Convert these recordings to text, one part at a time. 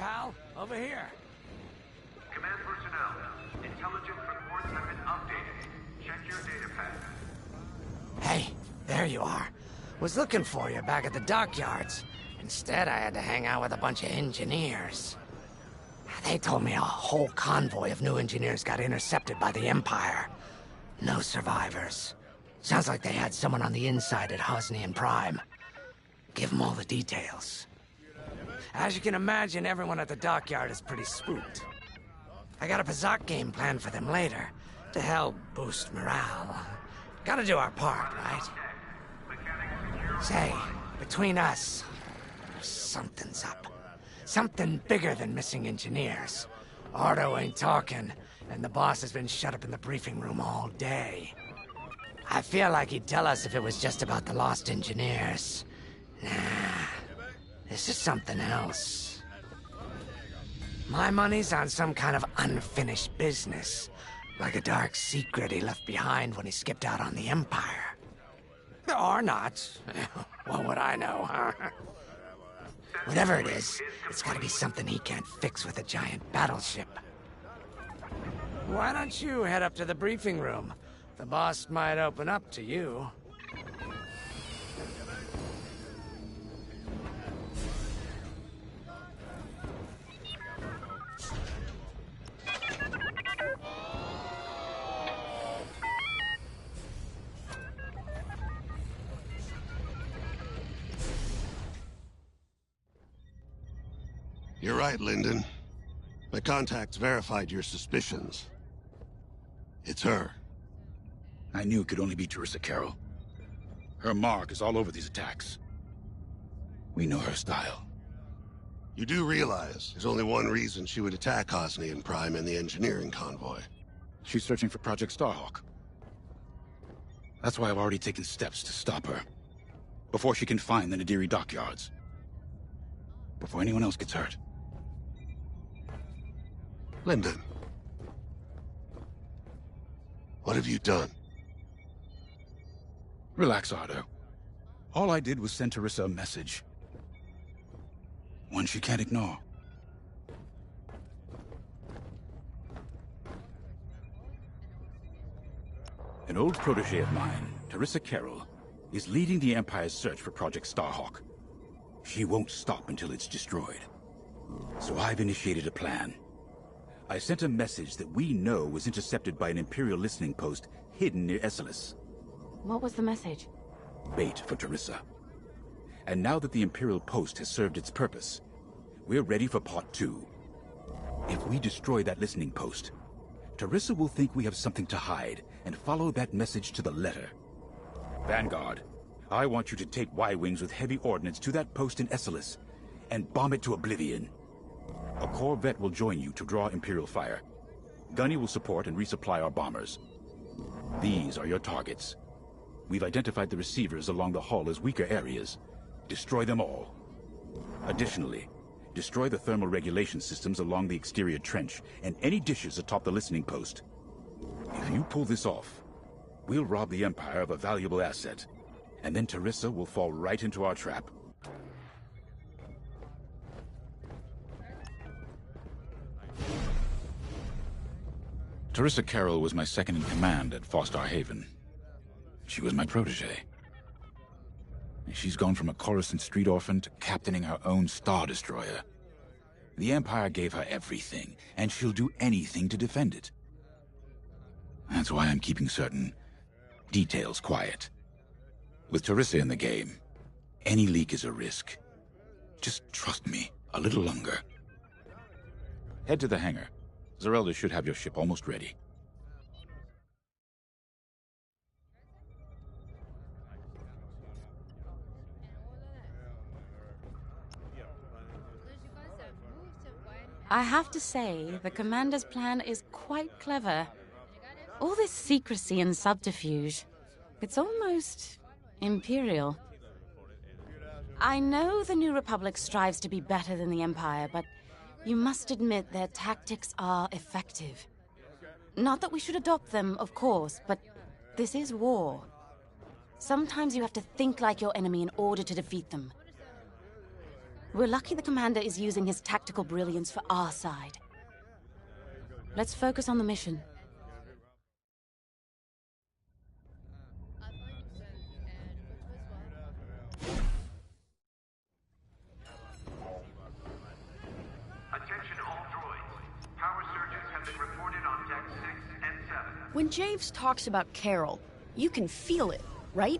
pal. Over here. Command personnel, intelligence reports have been updated. Check your data pad. Hey, there you are. Was looking for you back at the dockyards. Instead, I had to hang out with a bunch of engineers. They told me a whole convoy of new engineers got intercepted by the Empire. No survivors. Sounds like they had someone on the inside at Hosnian Prime. Give them all the details. As you can imagine, everyone at the dockyard is pretty spooked. I got a Pazak game planned for them later, to help boost morale. Gotta do our part, right? Say, between us, something's up. Something bigger than missing engineers. Ardo ain't talking, and the boss has been shut up in the briefing room all day. I feel like he'd tell us if it was just about the lost engineers. Nah, this is something else. My money's on some kind of unfinished business. Like a dark secret he left behind when he skipped out on the Empire. Or not. What would I know, huh? Whatever it is, it's gotta be something he can't fix with a giant battleship. Why don't you head up to the briefing room? The boss might open up to you. You're right, Lyndon. My contacts verified your suspicions. It's her. I knew it could only be Teresa Carroll. Her mark is all over these attacks. We know her style. You do realize there's only one reason she would attack Hosnian Prime and the engineering convoy. She's searching for Project Starhawk. That's why I've already taken steps to stop her. Before she can find the Nadiri dockyards. Before anyone else gets hurt. Lyndon. What have you done? Relax, Ardo. All I did was send Teresa a message. One she can't ignore. An old protege of mine, Teresa Carroll, is leading the Empire's search for Project Starhawk. She won't stop until it's destroyed. So I've initiated a plan. I sent a message that we know was intercepted by an Imperial listening post hidden near Esselis. What was the message? Bait for Teresa. And now that the Imperial post has served its purpose, we're ready for part 2. If we destroy that listening post, Teresa will think we have something to hide and follow that message to the letter. Vanguard, I want you to take Y-Wings with heavy ordnance to that post in Esselis and bomb it to oblivion. A corvette will join you to draw Imperial fire. Gunny will support and resupply our bombers. These are your targets. We've identified the receivers along the hull as weaker areas. Destroy them all. Additionally, destroy the thermal regulation systems along the exterior trench and any dishes atop the listening post. If you pull this off, we'll rob the Empire of a valuable asset, and then Teresa will fall right into our trap. Teresa Carroll was my second in command at Fostar Haven. She was my protege. She's gone from a Coruscant street orphan to captaining her own Star Destroyer. The Empire gave her everything, and she'll do anything to defend it. That's why I'm keeping certain details quiet. With Teresa in the game, any leak is a risk. Just trust me a little longer. Head to the hangar. Zerelda should have your ship almost ready. I have to say, the Commander's plan is quite clever. All this secrecy and subterfuge, it's almost Imperial. I know the New Republic strives to be better than the Empire, but you must admit their tactics are effective. Not that we should adopt them, of course, but this is war. Sometimes you have to think like your enemy in order to defeat them. We're lucky the Commander is using his tactical brilliance for our side. Let's focus on the mission. Attention all droids. Power surges have been reported on deck 6 and 7. When Javes talks about Carol, you can feel it, right?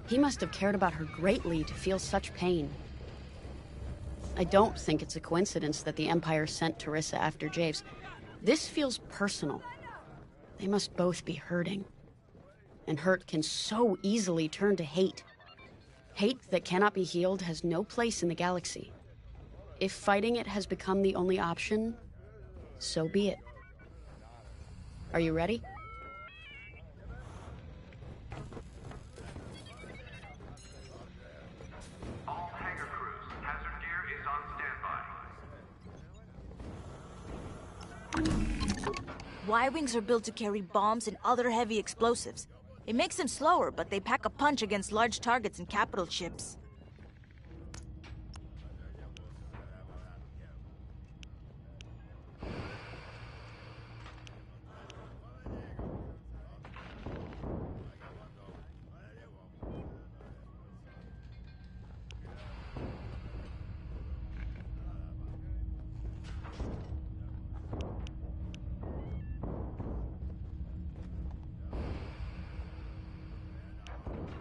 He must have cared about her greatly to feel such pain. I don't think it's a coincidence that the Empire sent Teresa after Javes. This feels personal. They must both be hurting. And hurt can so easily turn to hate. Hate that cannot be healed has no place in the galaxy. If fighting it has become the only option, so be it. Are you ready? All hangar crews, hazard gear is on standby. Y-wings are built to carry bombs and other heavy explosives. It makes them slower, but they pack a punch against large targets and capital ships.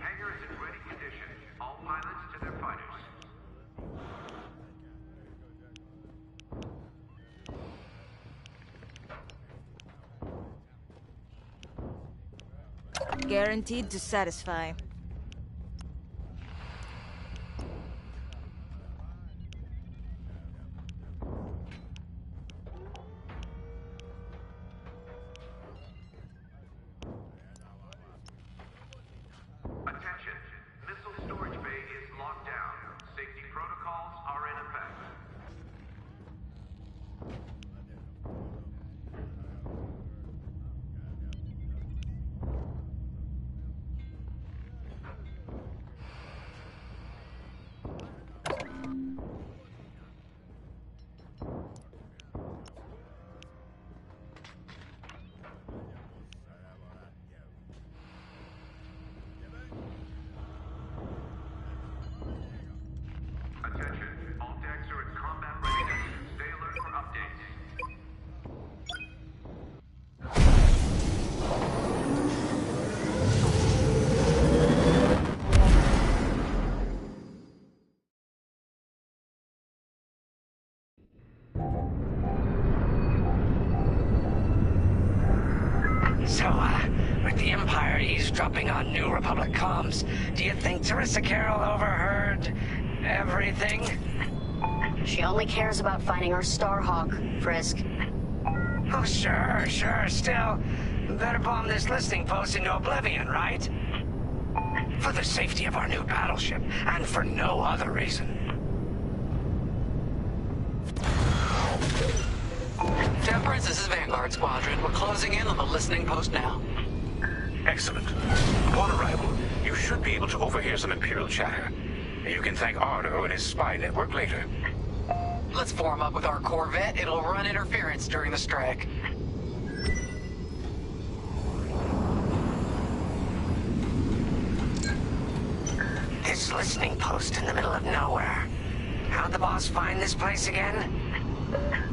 Hangar is in ready condition. All pilots to their fighters. Guaranteed to satisfy. Attention. Missile storage bay is locked down. Safety protocols are in effect. Attention. All decks are in combat readiness. Stay alert for updates. So, with the Empire eavesdropping on New Republic comms, do you think Teresa Carroll overheard everything? She only cares about finding our Starhawk, Frisk. Oh, sure. Still, better bomb this listening post into oblivion, right? For the safety of our new battleship, and for no other reason. Temperance, this is Vanguard Squadron. We're closing in on the listening post now. Excellent. Upon arrival, you should be able to overhear some Imperial chatter. You can thank Ardo and his spy network later. Let's form up with our Corvette. It'll run interference during the strike. This listening post in the middle of nowhere. How'd the boss find this place again?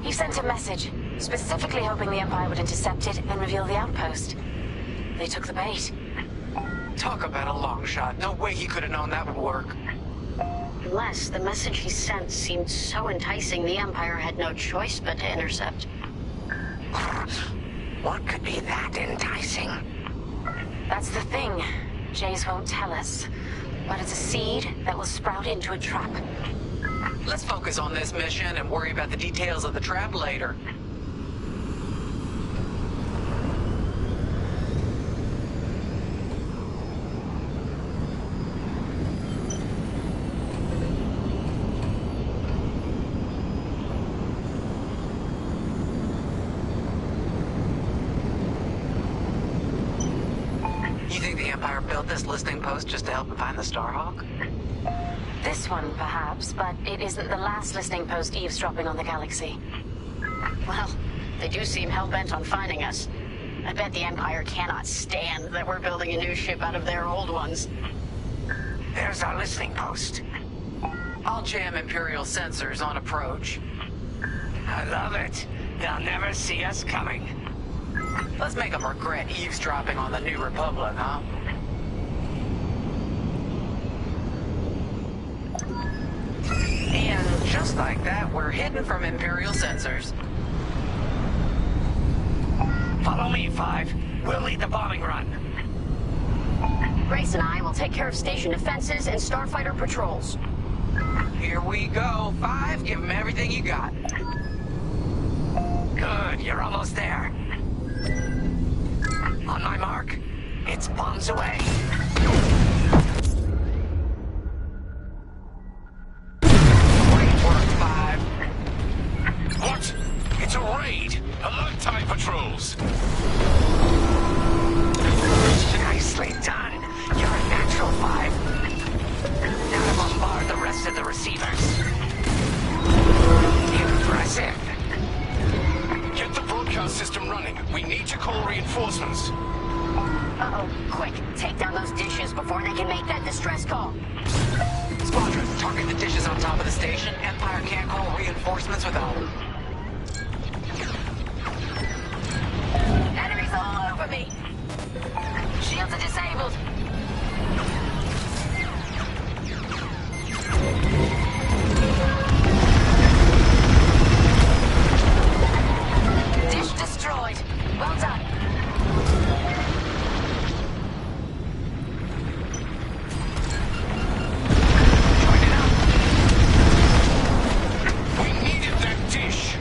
He sent a message, specifically hoping the Empire would intercept it and reveal the outpost. They took the bait. Talk about a long shot. No way he could have known that would work. Unless the message he sent seemed so enticing the Empire had no choice but to intercept. What could be that enticing? That's the thing. Jace won't tell us. But it's a seed that will sprout into a trap. Let's focus on this mission and worry about the details of the trap later. You think the Empire built this listening post just to help him find the Starhawk? This one, perhaps, but it isn't the last listening post eavesdropping on the galaxy. Well, they do seem hell-bent on finding us. I bet the Empire cannot stand that we're building a new ship out of their old ones. There's our listening post. I'll jam Imperial sensors on approach. I love it. They'll never see us coming. Let's make them regret eavesdropping on the New Republic, huh? And just like that, we're hidden from Imperial sensors. Follow me, Five. We'll lead the bombing run. Grace and I will take care of station defenses and starfighter patrols. Here we go. 5, give them everything you got. Good, you're almost there. On my mark, it's bombs away. Great work, 5. What? It's a raid! Alert TIE patrols! Nicely done. You're a natural, Five. Now to bombard the rest of the receivers. Impressive. Get the broadcast system running. We need to call reinforcements. Uh-oh, quick, take down those dishes before they can make that distress call. Squadrons, target the dishes on top of the station. Empire can't call reinforcements without them. Enemies all over me. Shields are disabled. Dish destroyed. Well done. We needed that dish.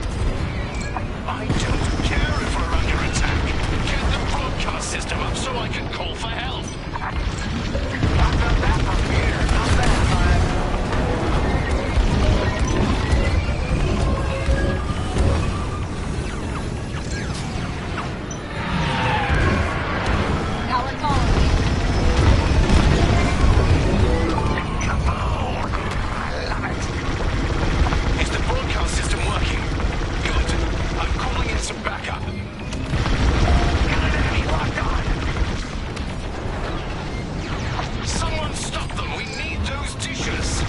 I don't care if we're under attack. Get the broadcast system up so I can call for help. I've got that from here. Not bad, 5. Power calling. Is the broadcast system working? Good. I'm calling in some backup. Got an enemy locked on. Someone stop them. We need those dishes.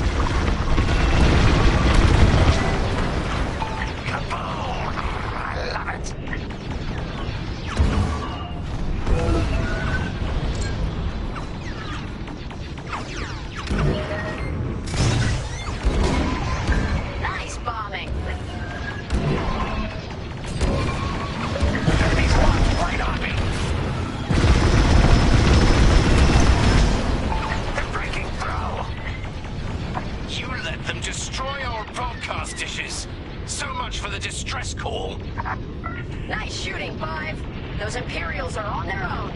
Kaboom! I love it. Nice bombing. Enemies locked right on me. They're breaking through. You let them destroy our broadcast dishes. So much for the distress call. Nice shooting, 5. Those Imperials are on their own.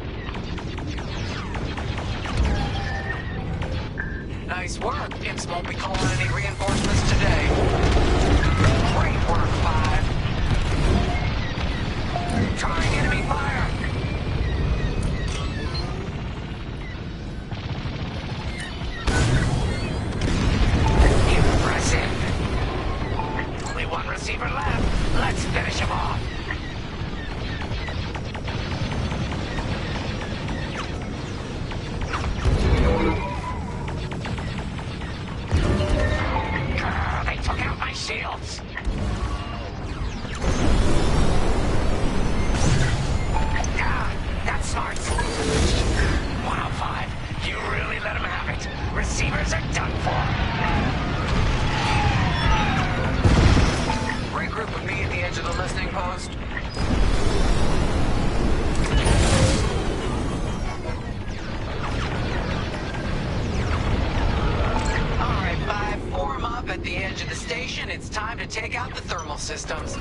Nice work. Imps won't be calling any reinforcements today. Great work, 5. Trying enemy fire. Impressive. Only one receiver left. Let's finish him off. They took out my shields. That's smart. 105. You really let him have it. Receivers are done for. Regroup with me at the edge of the listening post. All right, 5, form up at the edge of the station. It's time to take out the thermal systems.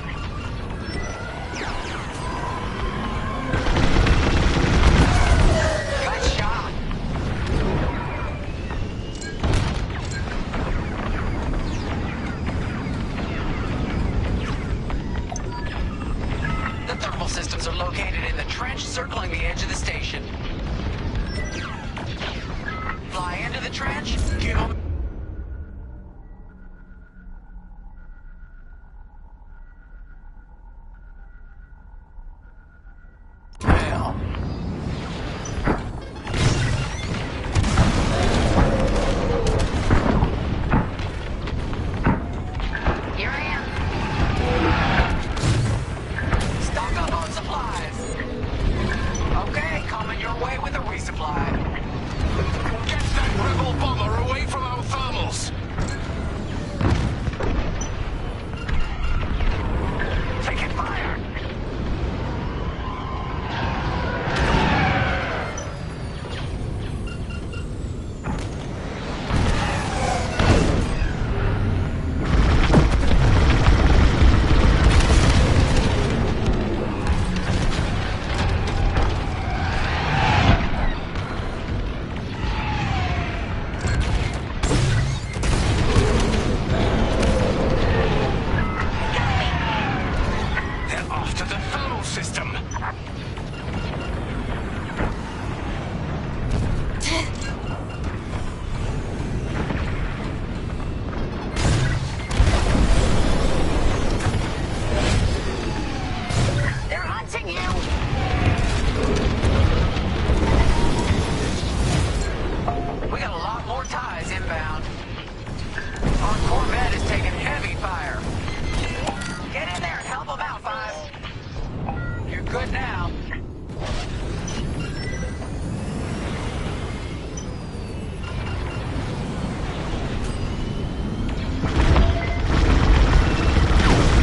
Good shot. The thermal systems are located in the trench circling the edge of the station. Fly into the trench, give them resupply. Get that rebel bomber away from our thermals! Taking fire! They're after the thermal system! They're hunting you! We got a lot more ties inbound. Our Corvette is taking heavy fire. Get in there and help them out, Five. You're good now.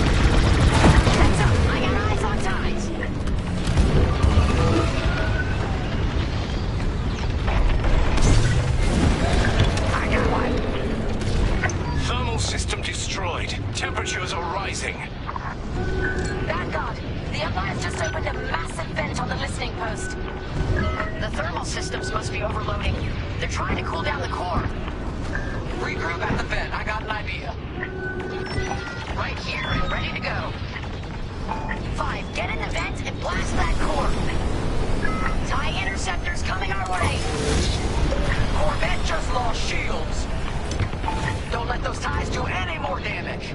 Heads up, I got eyes on ties. I got one. Thermal system destroyed. Temperatures are rising. Vanguard, the Empire's just opened a massive vent on the listening post. The thermal systems must be overloading. They're trying to cool down the core. Regroup at the vent. I got an idea. Right here and ready to go. 5, get in the vent and blast that core. TIE interceptors coming our way. Corvette just lost shields. Don't let those ties do any more damage.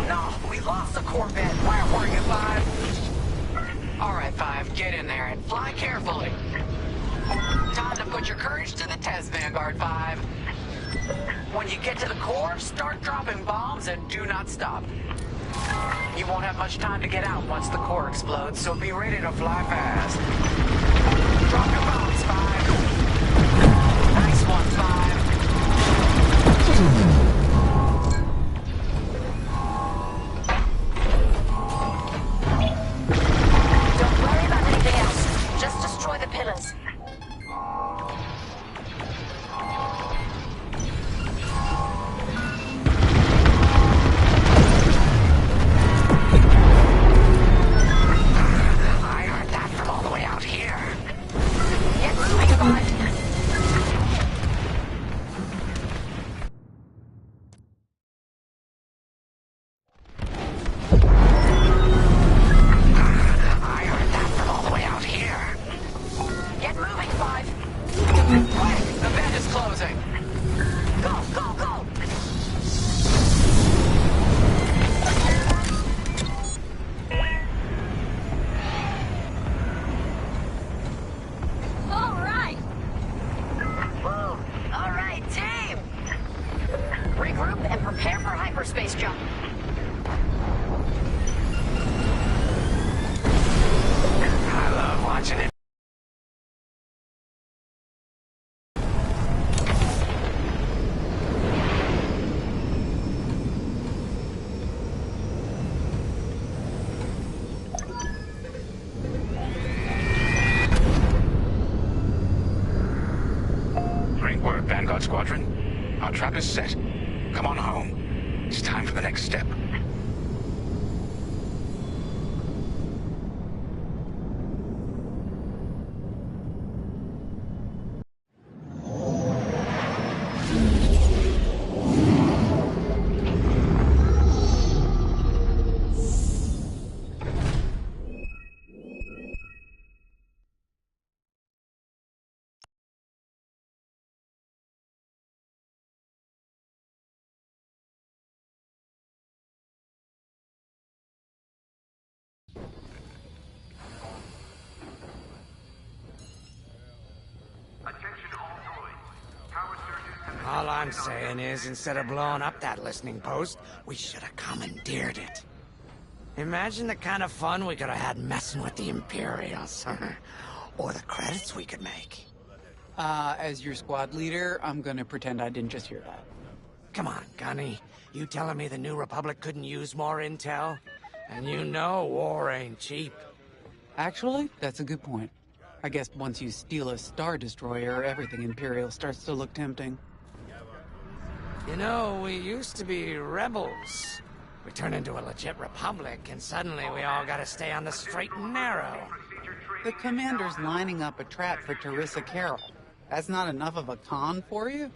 No, we lost the Corvette. Where were you, Five? All right, Five, get in there and fly carefully. Time to put your courage to the test, Vanguard 5. When you get to the core, start dropping bombs and do not stop. You won't have much time to get out once the core explodes, so be ready to fly fast. Drop your bombs, Five. Nice one, Five. Don't worry about anything else. Just destroy the pillars. I heard that from all the way out here. Get moving, Five. I heard that from all the way out here. Get moving, Five. Quick, the vent is closing. Go, go, go! All right! Woo! All right, team! Regroup and prepare for hyperspace jump. I love watching it. Great work, Vanguard Squadron. Our trap is set. Come on home. It's time for the next step. All I'm saying is, instead of blowing up that listening post, we should have commandeered it. Imagine the kind of fun we could have had messing with the Imperials. Or the credits we could make. As your squad leader, I'm gonna pretend I didn't just hear that. Come on, Gunny. You telling me the New Republic couldn't use more intel? And you know war ain't cheap. Actually, that's a good point. I guess once you steal a Star Destroyer, everything Imperial starts to look tempting. You know, we used to be rebels. We turned into a legit republic, and suddenly we all gotta stay on the straight and narrow. The commander's lining up a trap for Teresa Carroll. That's not enough of a con for you?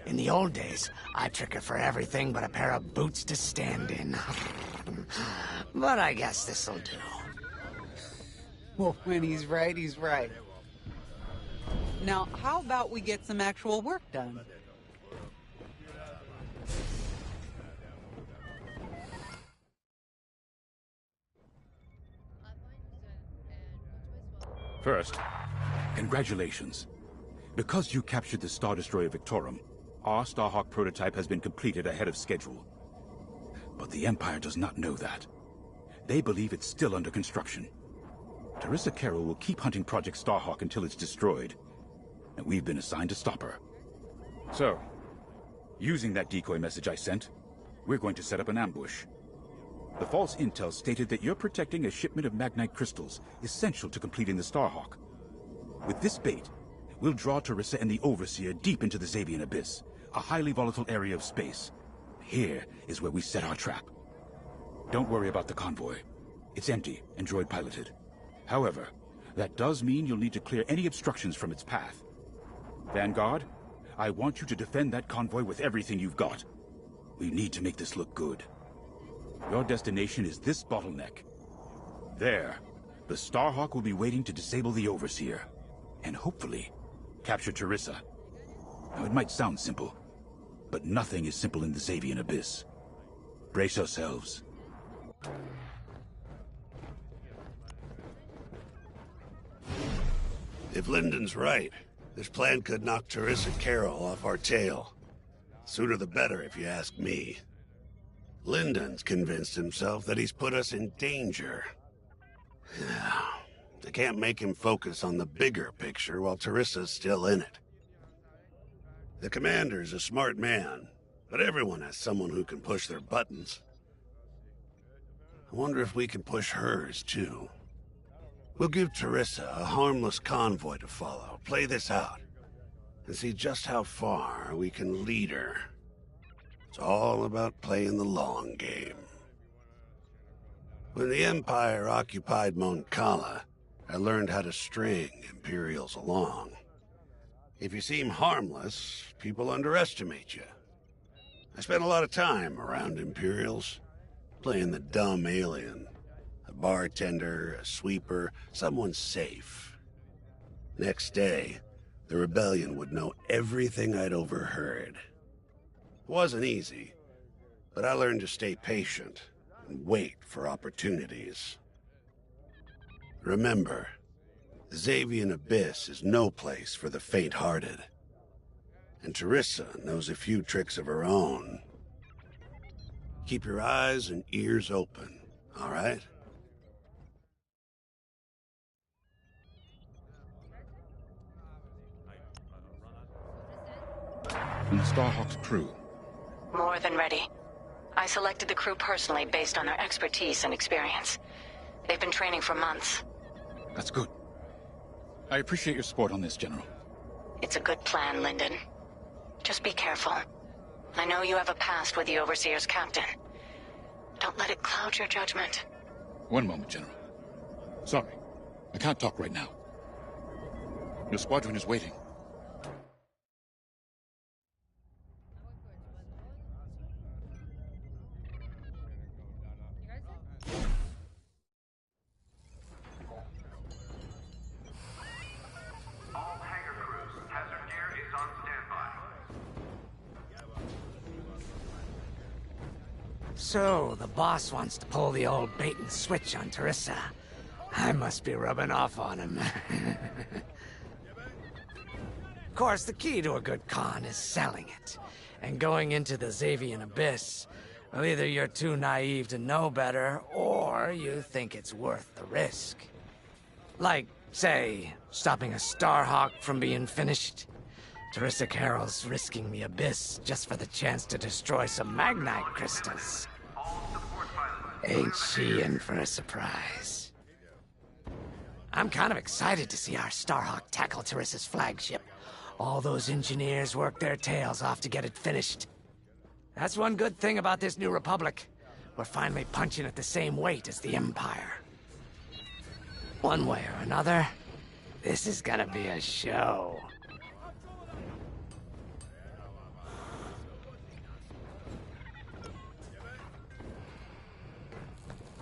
In the old days, I'd trick her for everything but a pair of boots to stand in. But I guess this'll do. Well, when he's right, he's right. Now, how about we get some actual work done? First, congratulations. Because you captured the Star Destroyer Victorum, our Starhawk prototype has been completed ahead of schedule. But the Empire does not know that. They believe it's still under construction. Teresa Carroll will keep hunting Project Starhawk until it's destroyed, and we've been assigned to stop her. So, using that decoy message I sent, we're going to set up an ambush. The false intel stated that you're protecting a shipment of Magnite crystals, essential to completing the Starhawk. With this bait, we'll draw Teresa and the Overseer deep into the Xavian Abyss, a highly volatile area of space. Here is where we set our trap. Don't worry about the convoy. It's empty and droid-piloted. However, that does mean you'll need to clear any obstructions from its path. Vanguard, I want you to defend that convoy with everything you've got. We need to make this look good. Your destination is this bottleneck. There, the Starhawk will be waiting to disable the Overseer, and hopefully, capture Teresa. Now, it might sound simple, but nothing is simple in the Xavian Abyss. Brace yourselves. If Lyndon's right, this plan could knock Teresa Carroll off our tail. Sooner the better, if you ask me. Lyndon's convinced himself that he's put us in danger. They can't make him focus on the bigger picture while Teresa's still in it. The commander's a smart man, but everyone has someone who can push their buttons. I wonder if we can push hers, too. We'll give Teresa a harmless convoy to follow, play this out, and see just how far we can lead her. It's all about playing the long game. When the Empire occupied Mon Cala, I learned how to string Imperials along. If you seem harmless, people underestimate you. I spent a lot of time around Imperials, playing the dumb alien. A bartender, a sweeper, someone safe. Next day, the rebellion would know everything I'd overheard. It wasn't easy, but I learned to stay patient and wait for opportunities. Remember, the Xavian Abyss is no place for the faint-hearted. And Teresa knows a few tricks of her own. Keep your eyes and ears open, all right? And the Starhawk's crew. More than ready. I selected the crew personally based on their expertise and experience. They've been training for months. That's good. I appreciate your support on this, General. It's a good plan, Lyndon. Just be careful. I know you have a past with the Overseer's captain. Don't let it cloud your judgment. One moment, General. Sorry, I can't talk right now. Your squadron is waiting. All hangar crews, hazard gear is on standby. So, the boss wants to pull the old bait and switch on Teresa. I must be rubbing off on him. Of course, the key to a good con is selling it. And going into the Xavian Abyss, well, either you're too naive to know better, or you think it's worth the risk. Like, say, stopping a Starhawk from being finished. Teresa Carroll's risking the Abyss just for the chance to destroy some Magnite crystals. Ain't she in for a surprise? I'm kind of excited to see our Starhawk tackle Teresa's flagship. All those engineers work their tails off to get it finished. That's one good thing about this new Republic. We're finally punching at the same weight as the Empire. One way or another, this is gonna be a show.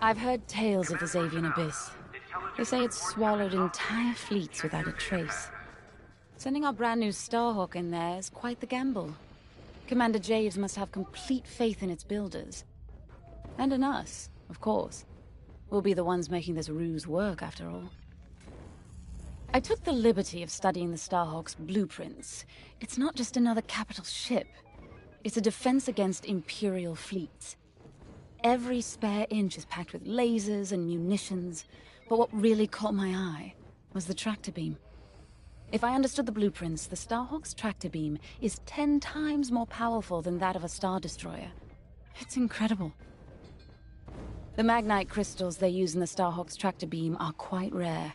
I've heard tales of the Xavian Abyss. They say it's swallowed entire fleets without a trace. Sending our brand new Starhawk in there is quite the gamble. Commander Javes must have complete faith in its builders. And in us, of course. We'll be the ones making this ruse work, after all. I took the liberty of studying the Starhawk's blueprints. It's not just another capital ship. It's a defense against Imperial fleets. Every spare inch is packed with lasers and munitions, but what really caught my eye was the tractor beam. If I understood the blueprints, the Starhawk's tractor beam is 10 times more powerful than that of a Star Destroyer. It's incredible. The Magnite crystals they use in the Starhawk's tractor beam are quite rare.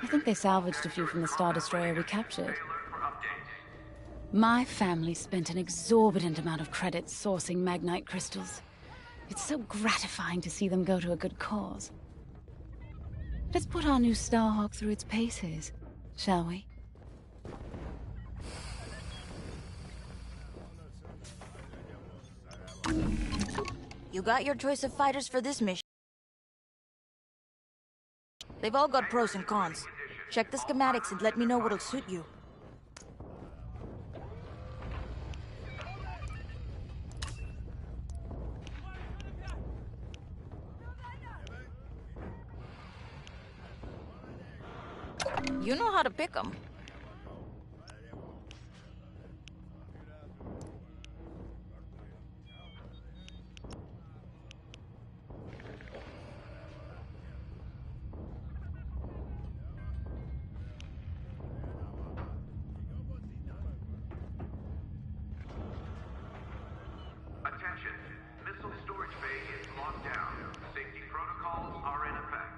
I think they salvaged a few from the Star Destroyer we captured. My family spent an exorbitant amount of credits sourcing Magnite crystals. It's so gratifying to see them go to a good cause. Let's put our new Starhawk through its paces, shall we? You got your choice of fighters for this mission. They've all got pros and cons. Check the schematics and let me know what'll suit you. You know how to pick them. Attention, missile storage bay is locked down. Safety protocols are in effect.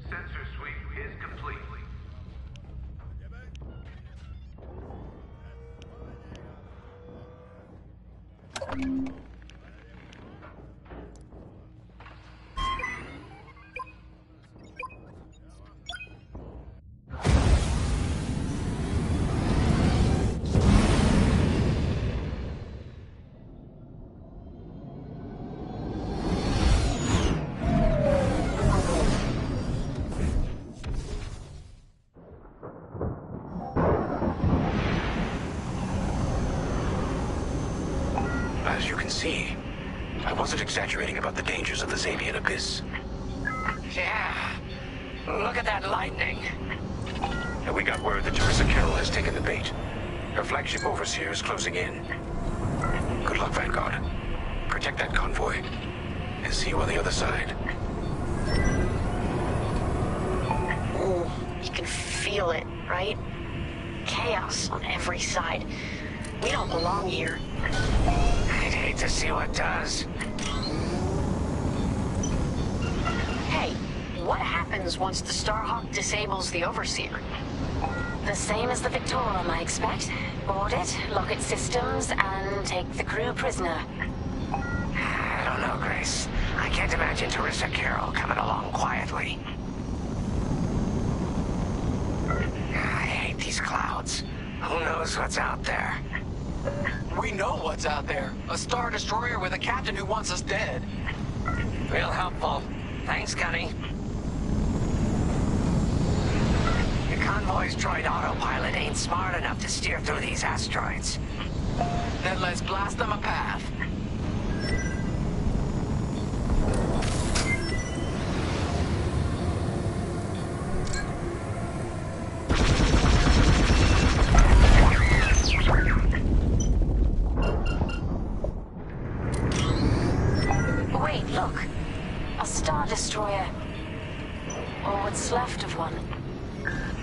Sensor sweep is complete. As you can see, I wasn't exaggerating about the dangers of the Xavian Abyss. Yeah. Look at that lightning. And we got word that Teresa Carroll has taken the bait. Her flagship overseer is closing in. Good luck, Vanguard. Protect that convoy. And see you on the other side. Ooh, you can feel it, right? Chaos on every side. We don't belong here. I'd hate to see what does. Hey, what happens once the Starhawk disables the Overseer? The same as the Victorum, I expect. Board it, lock its systems, and take the crew prisoner. I don't know, Grace. I can't imagine Teresa Carroll coming along quietly. I hate these clouds. what's out there. We know what's out there. A Star Destroyer with a captain who wants us dead. Real helpful. Thanks, Gunny. The convoy's droid autopilot ain't smart enough to steer through these asteroids. Then let's blast them a path. Wait, look. A Star Destroyer. Or what's left of one.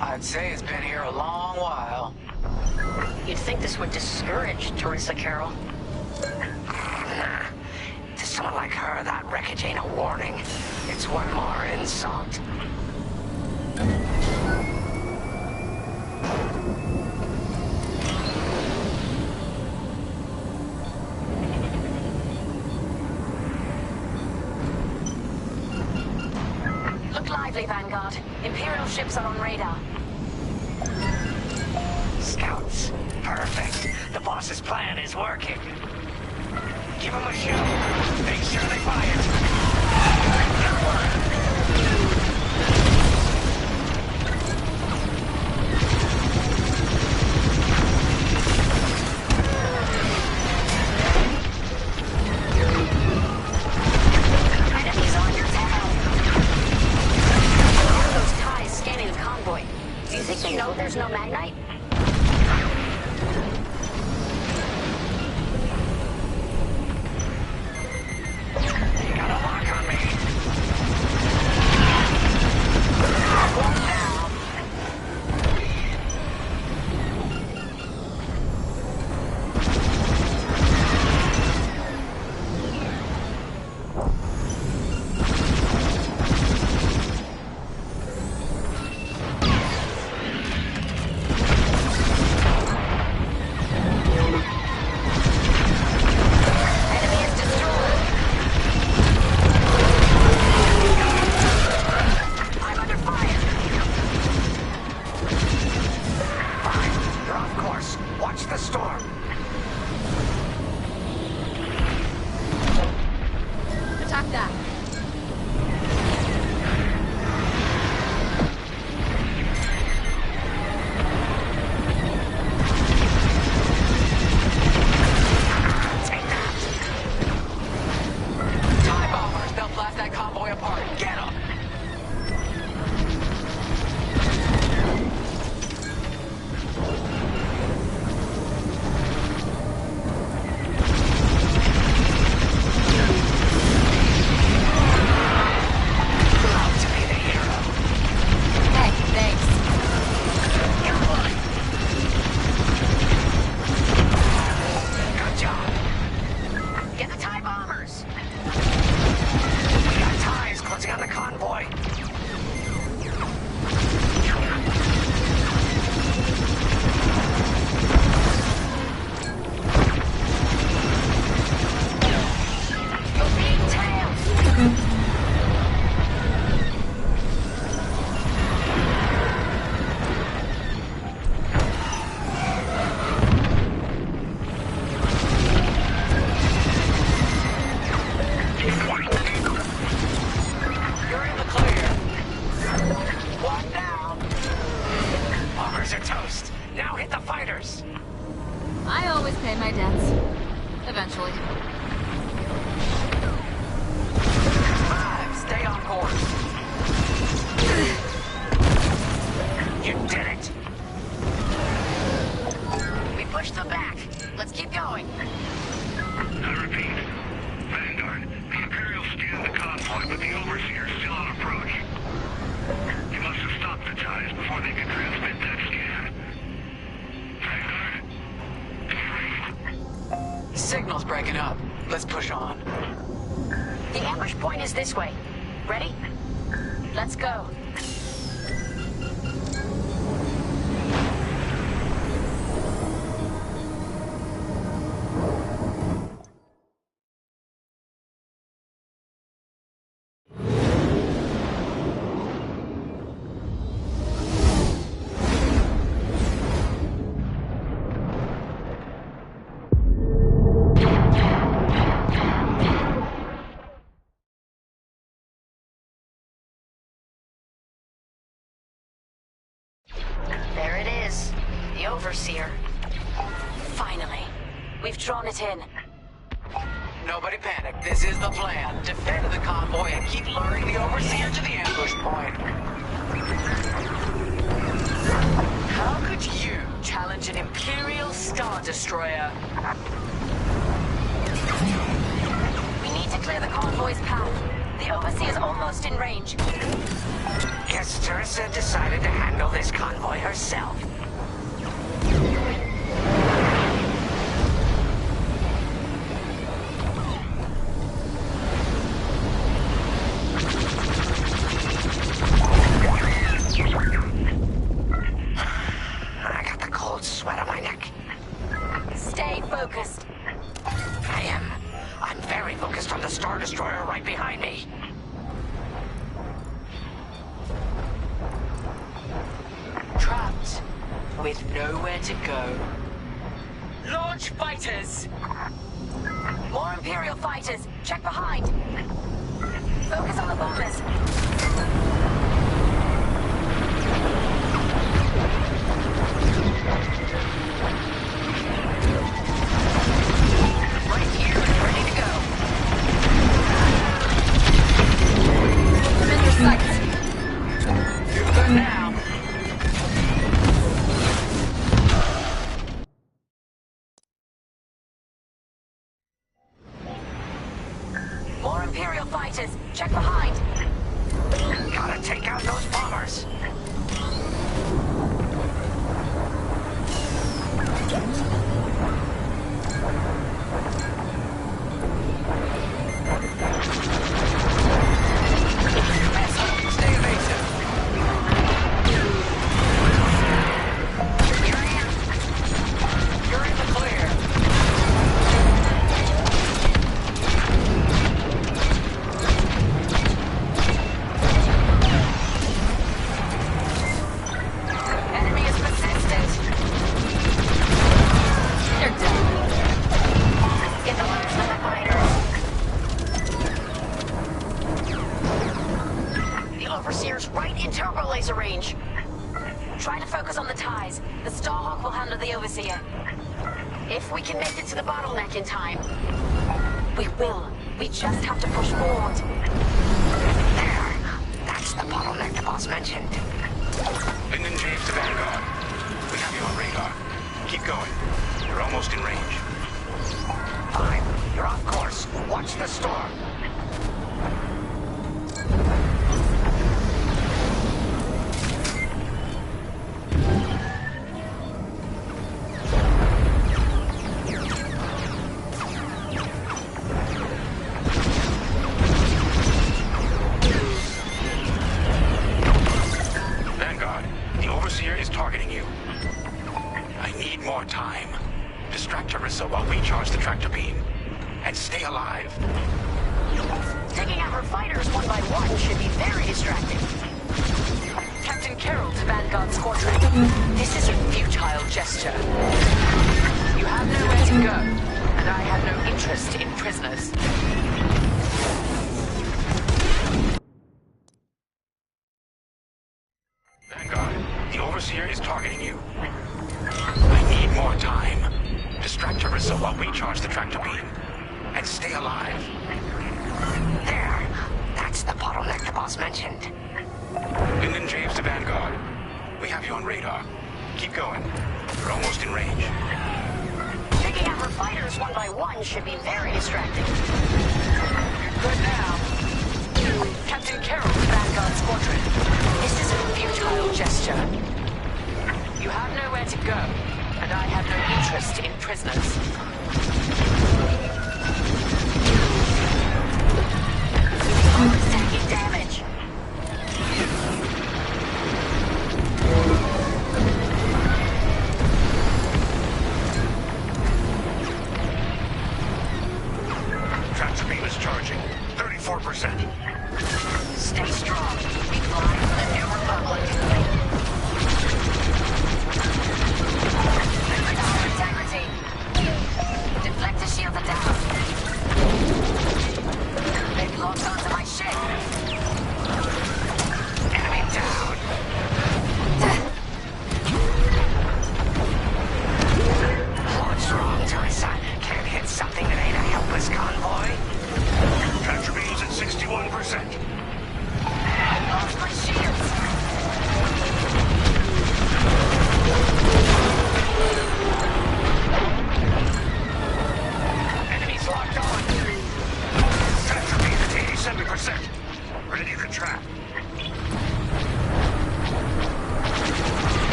I'd say it's been here a long while. You'd think this would discourage Teresa Carroll. To someone like her, that wreckage ain't a warning. It's one more insult. Look lively, Vanguard. Imperial ships are on radar. Scouts. Perfect. The boss's plan is working. Give them a shoot. Make sure they buy it. Enemies on your tail! How are those ties scanning the convoy? Do you think they know there's no Magnite? You got a lock on me. Enemy is destroyed! I'm under fire! Fine. You're off course. Watch the storm. Attack that. Take that. TIE bombers, they'll blast that convoy apart. Get them! Proud to be the hero. Hey, thanks. Come on. Good job. Get the TIE bombers! We got ties closing on the convoy. You're being tailed! You're in the clear. One down. Bombers are toast. Now hit the fighters. I always pay my debts. Eventually. 5, stay on course. You did it. We pushed them back. Let's keep going. I repeat. Vanguard, the Imperials scanned the convoy, but the Overseer's still on approach. They must have stopped the ties before they could transmit that scan. Vanguard? Signal's breaking up. Let's push on. The ambush point is this way. Ready? Let's go. is the Overseer. Finally, we've drawn it in. Nobody panic. This is the plan. Defend the convoy and keep luring the Overseer to the ambush point. How could you challenge an Imperial Star Destroyer? We need to clear the convoy's path. The Overseer's almost in range. Guess Teresa decided to handle this convoy herself. I got the cold sweat on my neck. Stay focused. I am. I'm very focused on the Star Destroyer right behind me. Trapped with nowhere to go. Launch fighters! More Imperial fighters. Check behind. Focus on the bombers. Right here and ready to go. Defend your sights. You're good now. More Imperial fighters. Check behind. Gotta take out those bombers. Stay evasive. Here I am. You're in the clear. Enemy is persistent. They're done. Get the last of the fighters. The Overseer's right in turbo laser range. Try to focus on the ties. The Starhawk will handle the Overseer. If we can make it to the bottleneck in time. We will. We just have to push forward. There. That's the bottleneck the boss mentioned. Lyndon James to Vanguard. We have you on radar. Keep going. You're almost in range. Fine. You're off course. Watch the storm. Vanguard, the Overseer is targeting you. I need more time. Distract Teresa while we charge the tractor beam. And stay alive. Taking out her fighters one by one should be very distracting. Captain Carroll to Vanguard Squadron. This is a futile gesture. You have nowhere to go, and I have no interest in prisoners. Vanguard, the Overseer is targeting you. I need more time. Distract Teresa while we charge the tractor beam. And stay alive. There. That's the bottleneck the boss mentioned. Lyndon James to Vanguard. We have you on radar. Keep going. You're almost in range. Taking out her fighters one by one should be very distracting. You're good now. Captain Carroll to Vanguard Squadron. This is a futile gesture. You have nowhere to go, and I have no interest in prisoners. Taking damage. Tractor beam is charging. 34%. Stay strong. We fly for the New Republic. Power integrity. Deflector shields are down. They've locked onto my ship.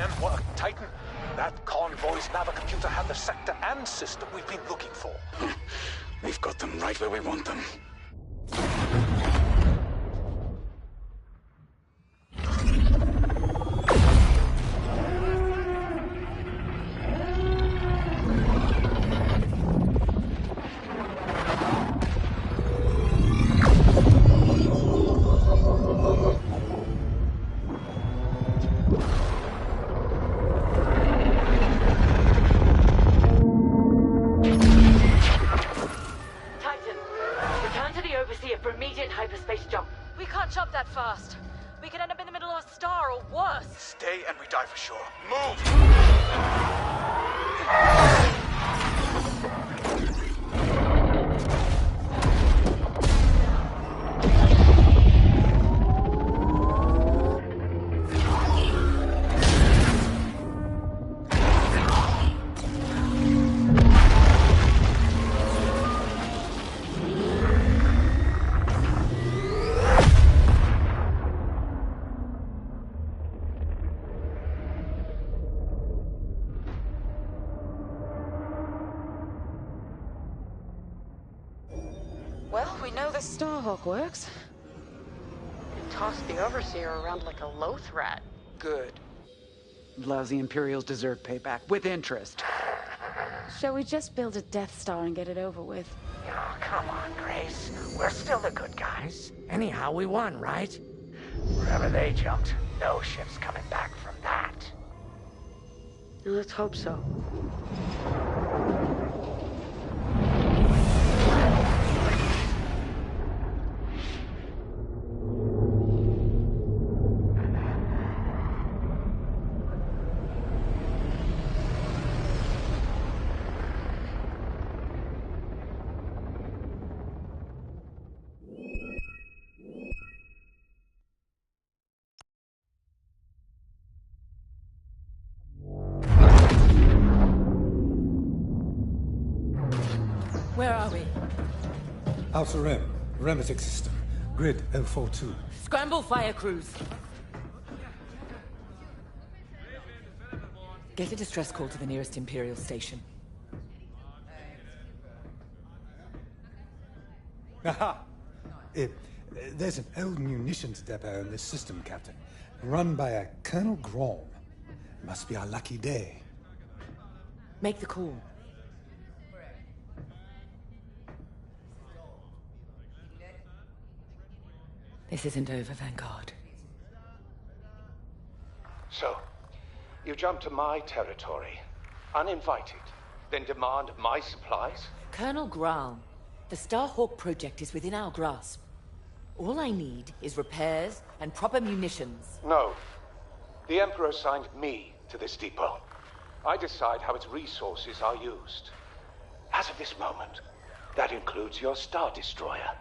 Brilliant work, Titan. That convoy's navicomputer had the sector and system we've been looking for. We've got them right where we want them. Well, we know the Starhawk works. Toss the Overseer around like a loath rat. Good. Lousy Imperials deserve payback, with interest. Shall we just build a Death Star and get it over with? Oh, come on, Grace. We're still the good guys. Anyhow, we won, right? Wherever they jumped, no ship's coming back from that. Let's hope so. Where are we? Alpha Rem, Remetic system, grid 042. Scramble fire crews. Get a distress call to the nearest Imperial station. Aha! There's an old munitions depot in this system, Captain. Run by a Colonel Grom. Must be our lucky day. Make the call. This isn't over, Vanguard. So, you jump to my territory, uninvited, then demand my supplies? Colonel Graal, the Starhawk project is within our grasp. All I need is repairs and proper munitions. No. The Emperor assigned me to this depot. I decide how its resources are used. As of this moment, that includes your Star Destroyer.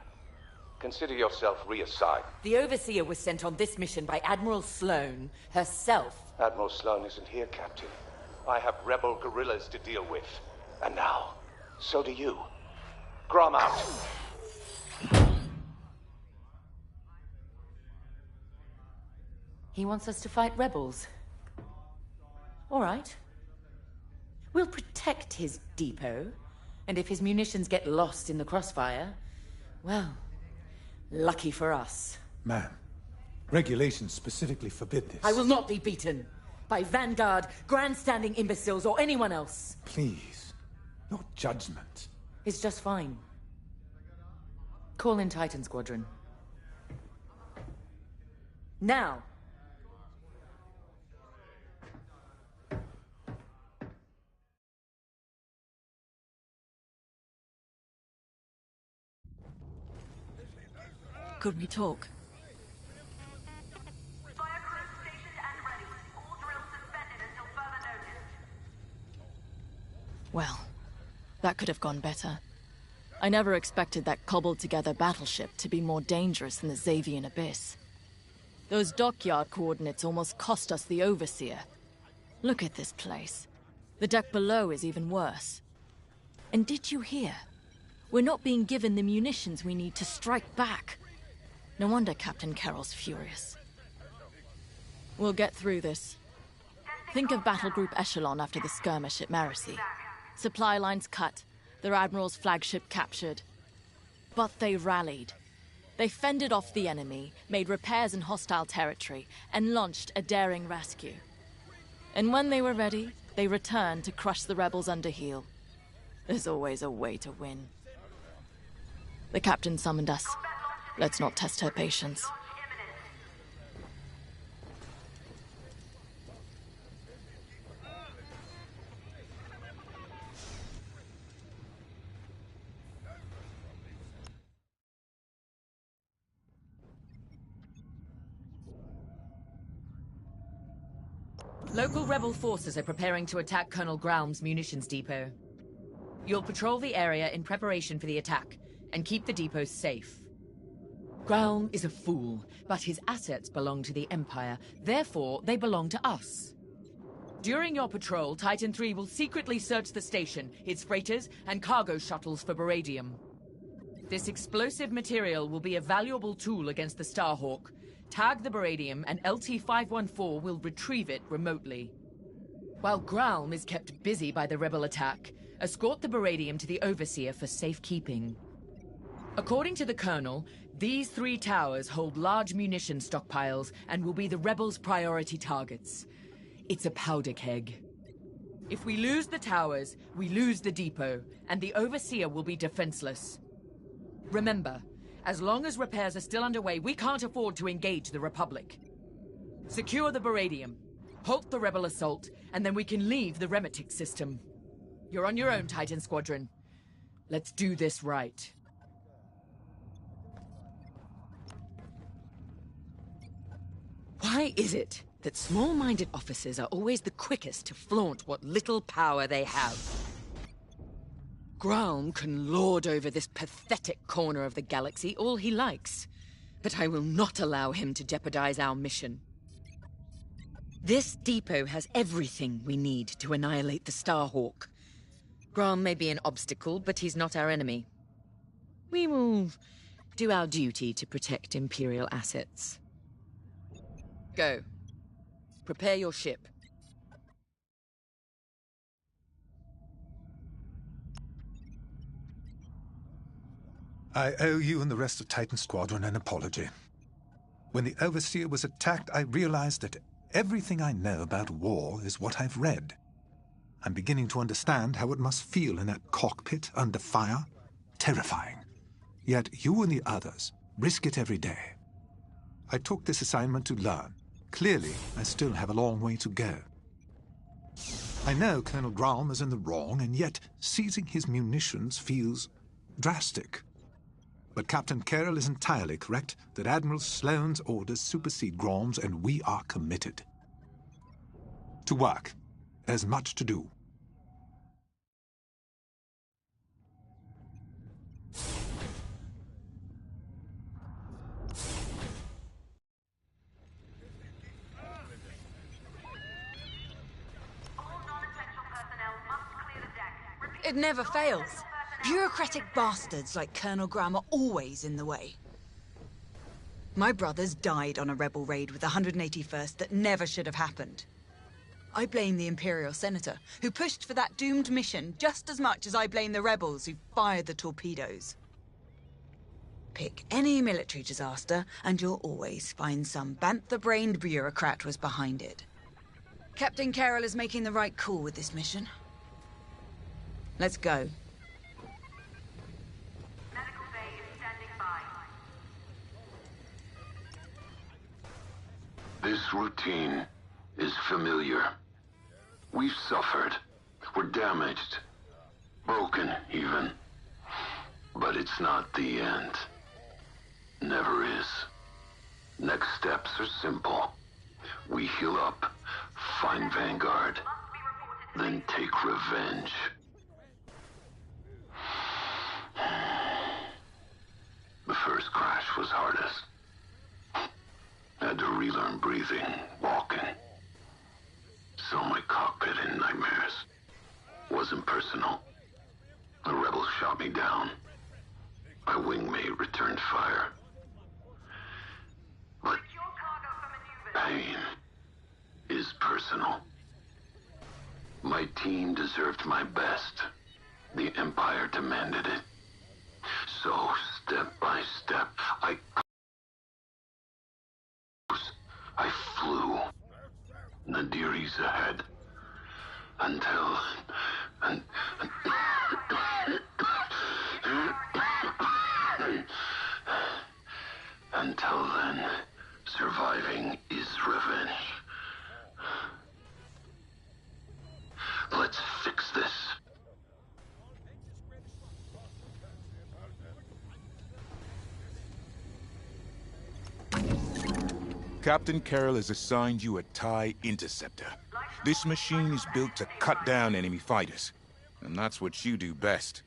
Consider yourself reassigned. The Overseer was sent on this mission by Admiral Sloane herself. Admiral Sloane isn't here, Captain. I have rebel guerrillas to deal with. And now, so do you. Grom out. He wants us to fight rebels. All right. We'll protect his depot, and if his munitions get lost in the crossfire, well, lucky for us. Ma'am, regulations specifically forbid this. I will not be beaten by Vanguard, grandstanding imbeciles, or anyone else. Please, no judgment. It's just fine. Call in Titan Squadron. Now! Could we talk? Fire crews stationed and ready. All drills suspended until further notice. Well, that could have gone better. I never expected that cobbled-together battleship to be more dangerous than the Xavian Abyss. Those dockyard coordinates almost cost us the Overseer. Look at this place. The deck below is even worse. And did you hear? We're not being given the munitions we need to strike back. No wonder Captain Carroll's furious. We'll get through this. Think of Battle Group Echelon after the skirmish at Merisy. Supply lines cut, their admiral's flagship captured. But they rallied. They fended off the enemy, made repairs in hostile territory, and launched a daring rescue. And when they were ready, they returned to crush the rebels under heel. There's always a way to win. The captain summoned us. Let's not test her patience. Local rebel forces are preparing to attack Colonel Graum's munitions depot. You'll patrol the area in preparation for the attack, and keep the depot safe. Graum is a fool, but his assets belong to the Empire, therefore they belong to us. During your patrol, Titan III will secretly search the station, its freighters, and cargo shuttles for beradium. This explosive material will be a valuable tool against the Starhawk. Tag the beradium, and LT-514 will retrieve it remotely. While Graum is kept busy by the rebel attack, escort the beradium to the Overseer for safekeeping. According to the Colonel, these 3 towers hold large munition stockpiles and will be the rebels' priority targets. It's a powder keg. If we lose the towers, we lose the depot, and the Overseer will be defenseless. Remember, as long as repairs are still underway, we can't afford to engage the Republic. Secure the beradium, halt the rebel assault, and then we can leave the Remetic system. You're on your own, Titan Squadron. Let's do this right. Why is it that small-minded officers are always the quickest to flaunt what little power they have? Graum can lord over this pathetic corner of the galaxy all he likes, but I will not allow him to jeopardize our mission. This depot has everything we need to annihilate the Starhawk. Graum may be an obstacle, but he's not our enemy. We will do our duty to protect Imperial assets. Go. Prepare your ship. I owe you and the rest of Titan Squadron an apology. When the Overseer was attacked, I realized that everything I know about war is what I've read. I'm beginning to understand how it must feel in that cockpit under fire. Terrifying. Yet you and the others risk it every day. I took this assignment to learn. Clearly, I still have a long way to go. I know Colonel Graum is in the wrong, and yet seizing his munitions feels drastic. But Captain Carroll is entirely correct that Admiral Sloane's orders supersede Graum's, and we are committed. To work. There's much to do. It never fails. Bureaucratic bastards like Colonel Graum are always in the way. My brothers died on a rebel raid with the 181st that never should have happened. I blame the Imperial Senator, who pushed for that doomed mission just as much as I blame the rebels who fired the torpedoes. Pick any military disaster, and you'll always find some bantha-brained bureaucrat was behind it. Captain Carroll is making the right call with this mission. Let's go. Medical bay is standing by. This routine is familiar. We've suffered. We're damaged. Broken, even. But it's not the end. Never is. Next steps are simple. We heal up, find Vanguard, then take revenge. The first crash was hardest. Had to relearn breathing, walking. Saw my cockpit in nightmares. Wasn't personal. The rebels shot me down. My wingmate returned fire. But pain is personal. My team deserved my best. The Empire demanded it. So, step by step, I flew. Nadiri's ahead. Until then, surviving is revenge. Let's fix this. Captain Carroll has assigned you a TIE Interceptor. This machine is built to cut down enemy fighters, and that's what you do best.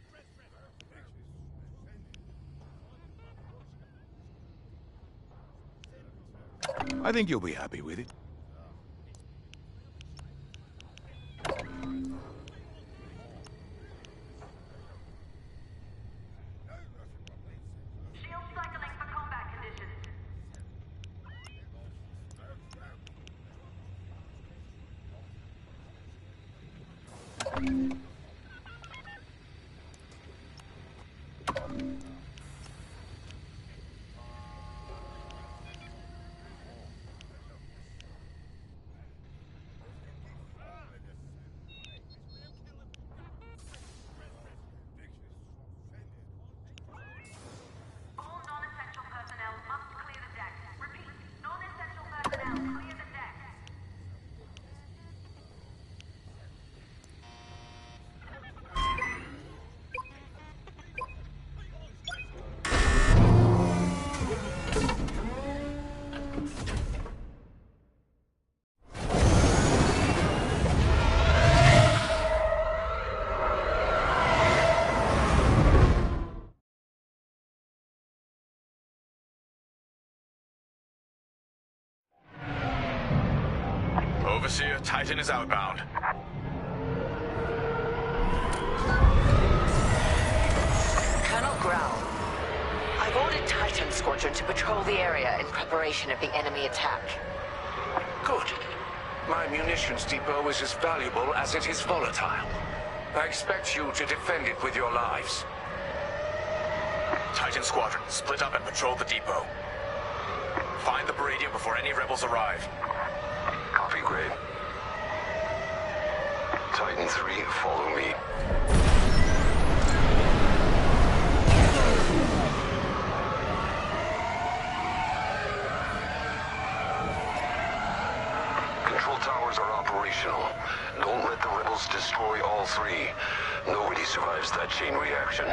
I think you'll be happy with it. Overseer, Titan is outbound. Colonel Grau, I've ordered Titan Squadron to patrol the area in preparation of the enemy attack. Good. My munitions depot is as valuable as it is volatile. I expect you to defend it with your lives. Titan Squadron, split up and patrol the depot. Find the Baradium before any rebels arrive. Copy, Gray. Titan 3, follow me. Control towers are operational. Don't let the rebels destroy all three. Nobody survives that chain reaction.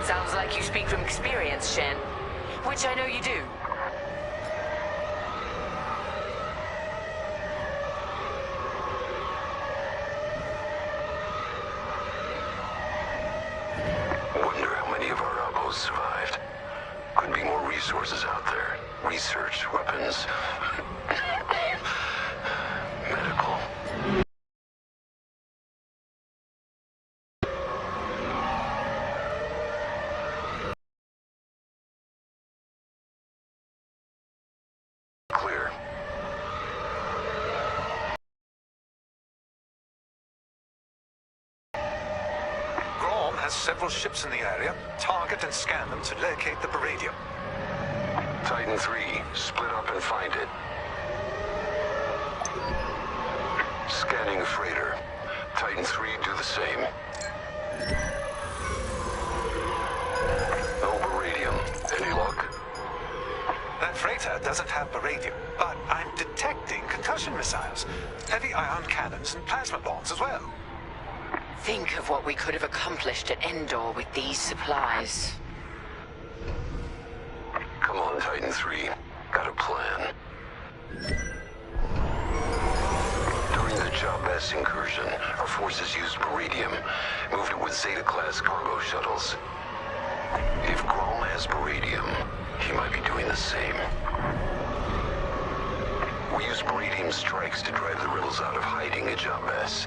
Sounds like you speak from experience, Shen. Which I know you do. Wonder how many of our outposts survived. Could be more resources out there. Research, weapons, medical. Clear. Grom has several ships in the area. Target and scan them to locate the Baradium. Titan 3, split up and find it. Scanning a freighter. Titan 3, do the same. No Baradium. Any luck? That freighter doesn't have Baradium, but I'm detecting concussion missiles, heavy ion cannons, and plasma bombs as well. Think of what we could have accomplished at Endor with these supplies. Come on, Titan 3. Got a plan. During the Jabez incursion, our forces used Baradium, moved it with Zeta-class cargo shuttles. If Grom has Baradium, he might be doing the same. We used Baradium strikes to drive the rebels out of hiding at Jabez.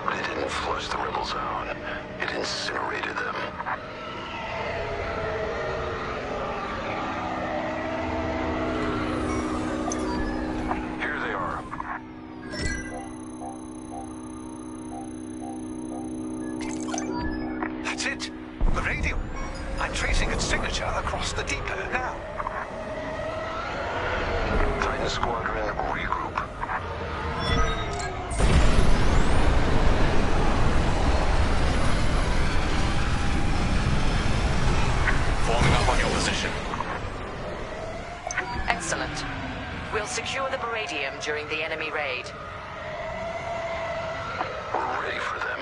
But it didn't flush the rebels out. It incinerated them. Here they are. the depot now. Titan Squadron, regroup. Forming up on your position. Excellent. We'll secure the Baradium during the enemy raid. We're ready for them.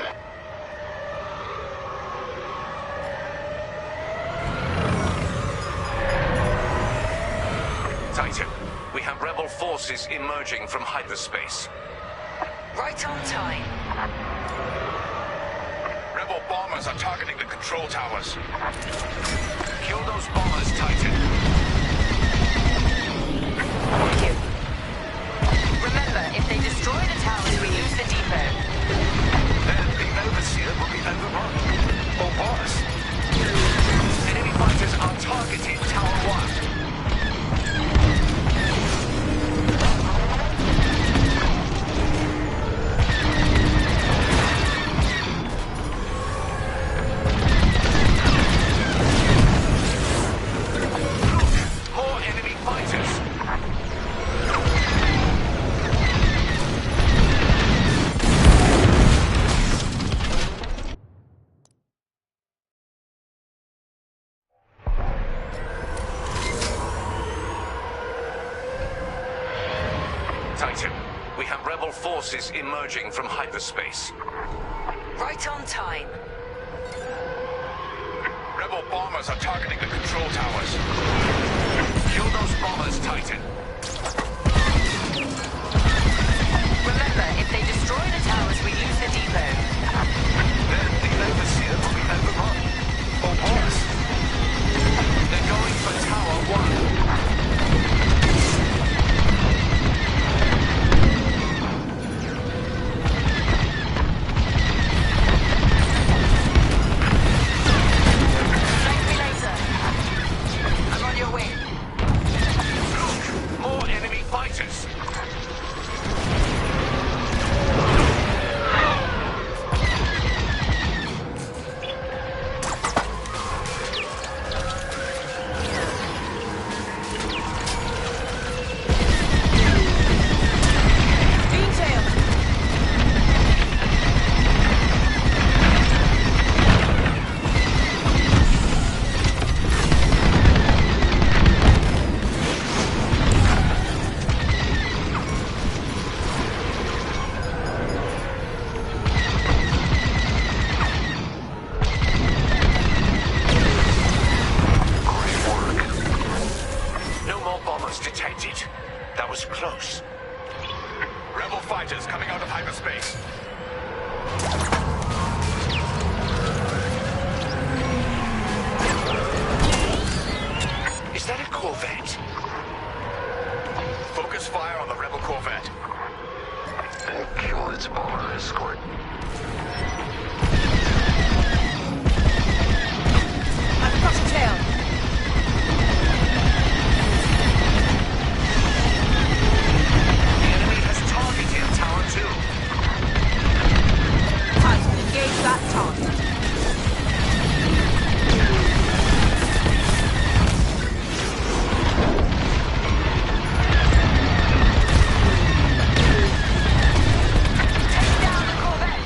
Titan, we have rebel forces emerging from hyperspace. Right on time. Rebel bombers are targeting the control towers. Kill those bombers, Titan. Thank you. Remember, if they destroy the towers, we lose the depot. Then the Overseer will be overrun. Or worse. Enemy fighters are targeting Tower 1. Titan, we have rebel forces emerging from hyperspace. Right on time. Rebel bombers are targeting the control towers. Kill those bombers, Titan. Remember, if they destroy the towers, we lose the depot. Then the Overseer will be overrun. Or worse. They're going for Tower 1. Take down the Corvette!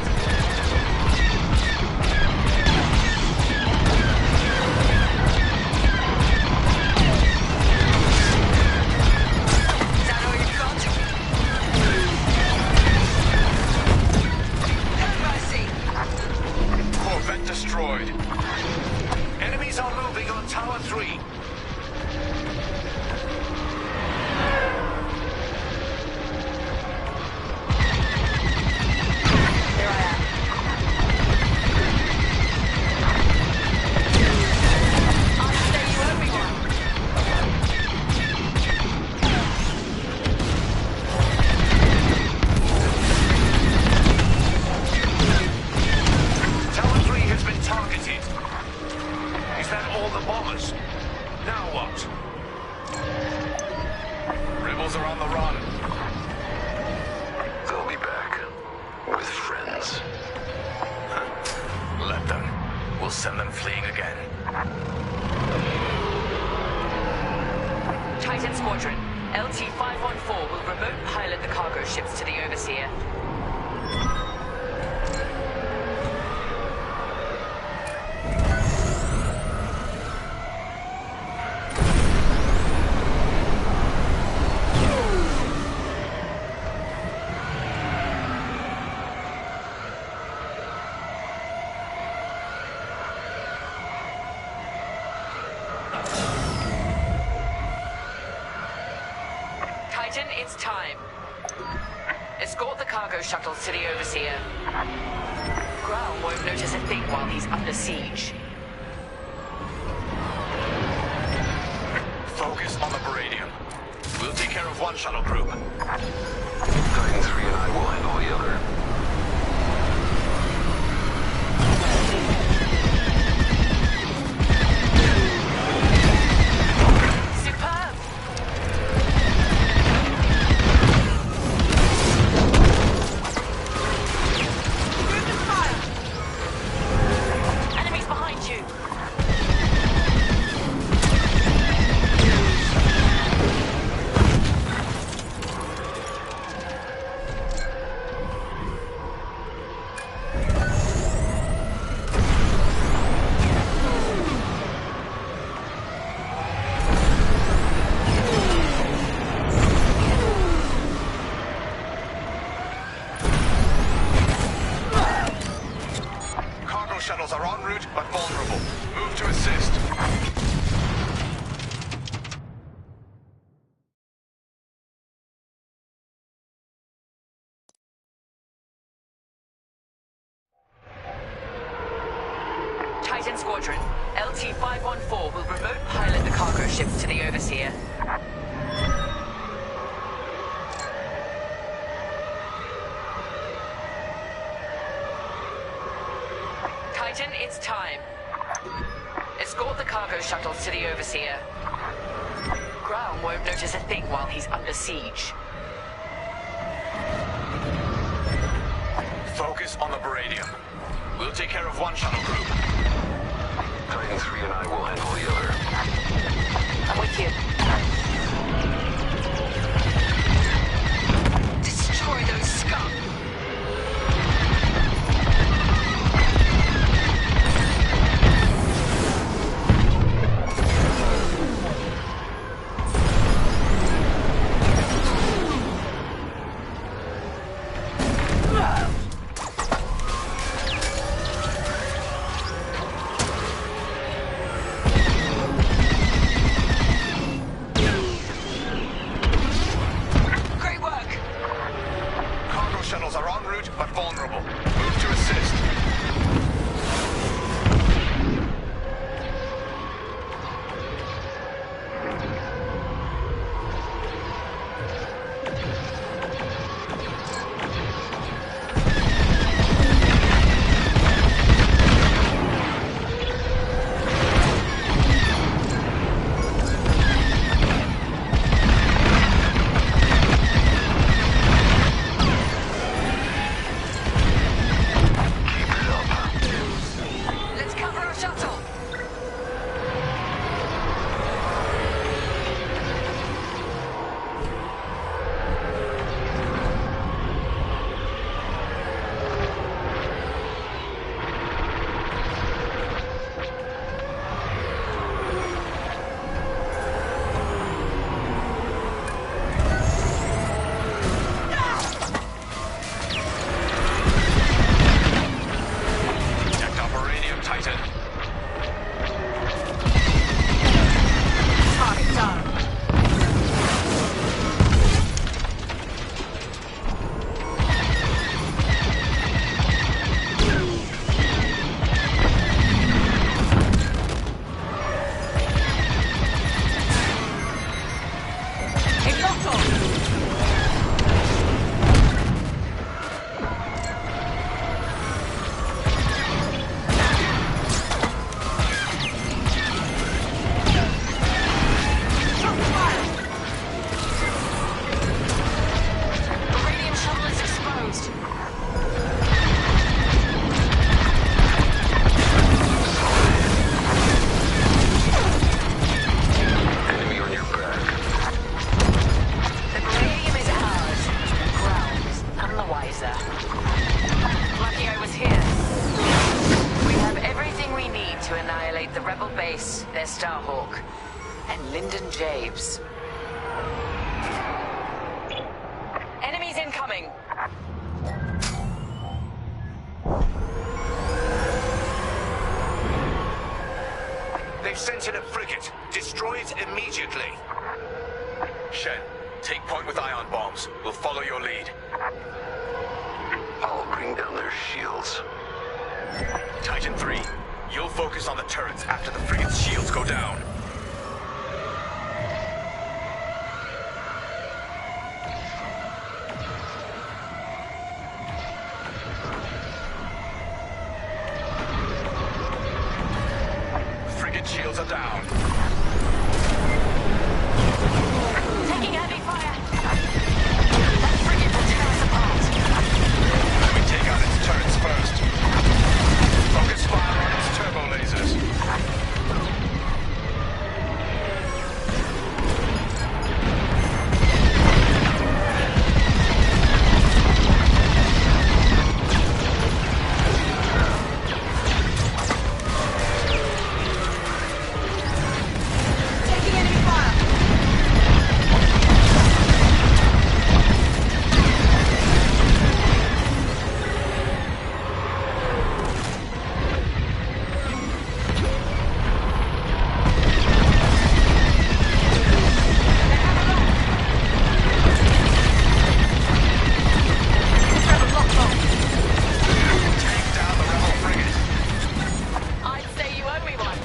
Overseer. Titan, it's time. Escort the cargo shuttles to the Overseer. Ground won't notice a thing while he's under siege. Focus on the Baradium. We'll take care of one shuttle group. Titan 3 and I will handle the other. Shuttles are en route, but vulnerable. Move to assist. Titan Squadron, LT-514 will remote pilot the cargo ships to the Overseer. Titan, it's time. Escort the cargo shuttles to the Overseer. Ground won't notice a thing while he's under siege. Focus on the Baradium. We'll take care of one shuttle group. Titan 3 and I will handle the other. I'm with you. Destroy those scum! Shuttles are en route, but vulnerable. Move to assist. sir. Lucky I was here. We have everything we need to annihilate the Rebel base, their Starhawk, and Lyndon James. Enemies incoming! They've sent in a frigate. Destroy it immediately. Shen, take point with ion bombs. We'll follow your lead. I'll bring down their shields. Titan 3, you'll focus on the turrets after the frigate's shields go down. Frigate shields are down. Taking heavy fire! That frigate will tear us apart! Let me take out its turrets first. Focus fire on its turbo lasers. Taking enemy fire! Take down the rebel frigate. I'd say you owe me one.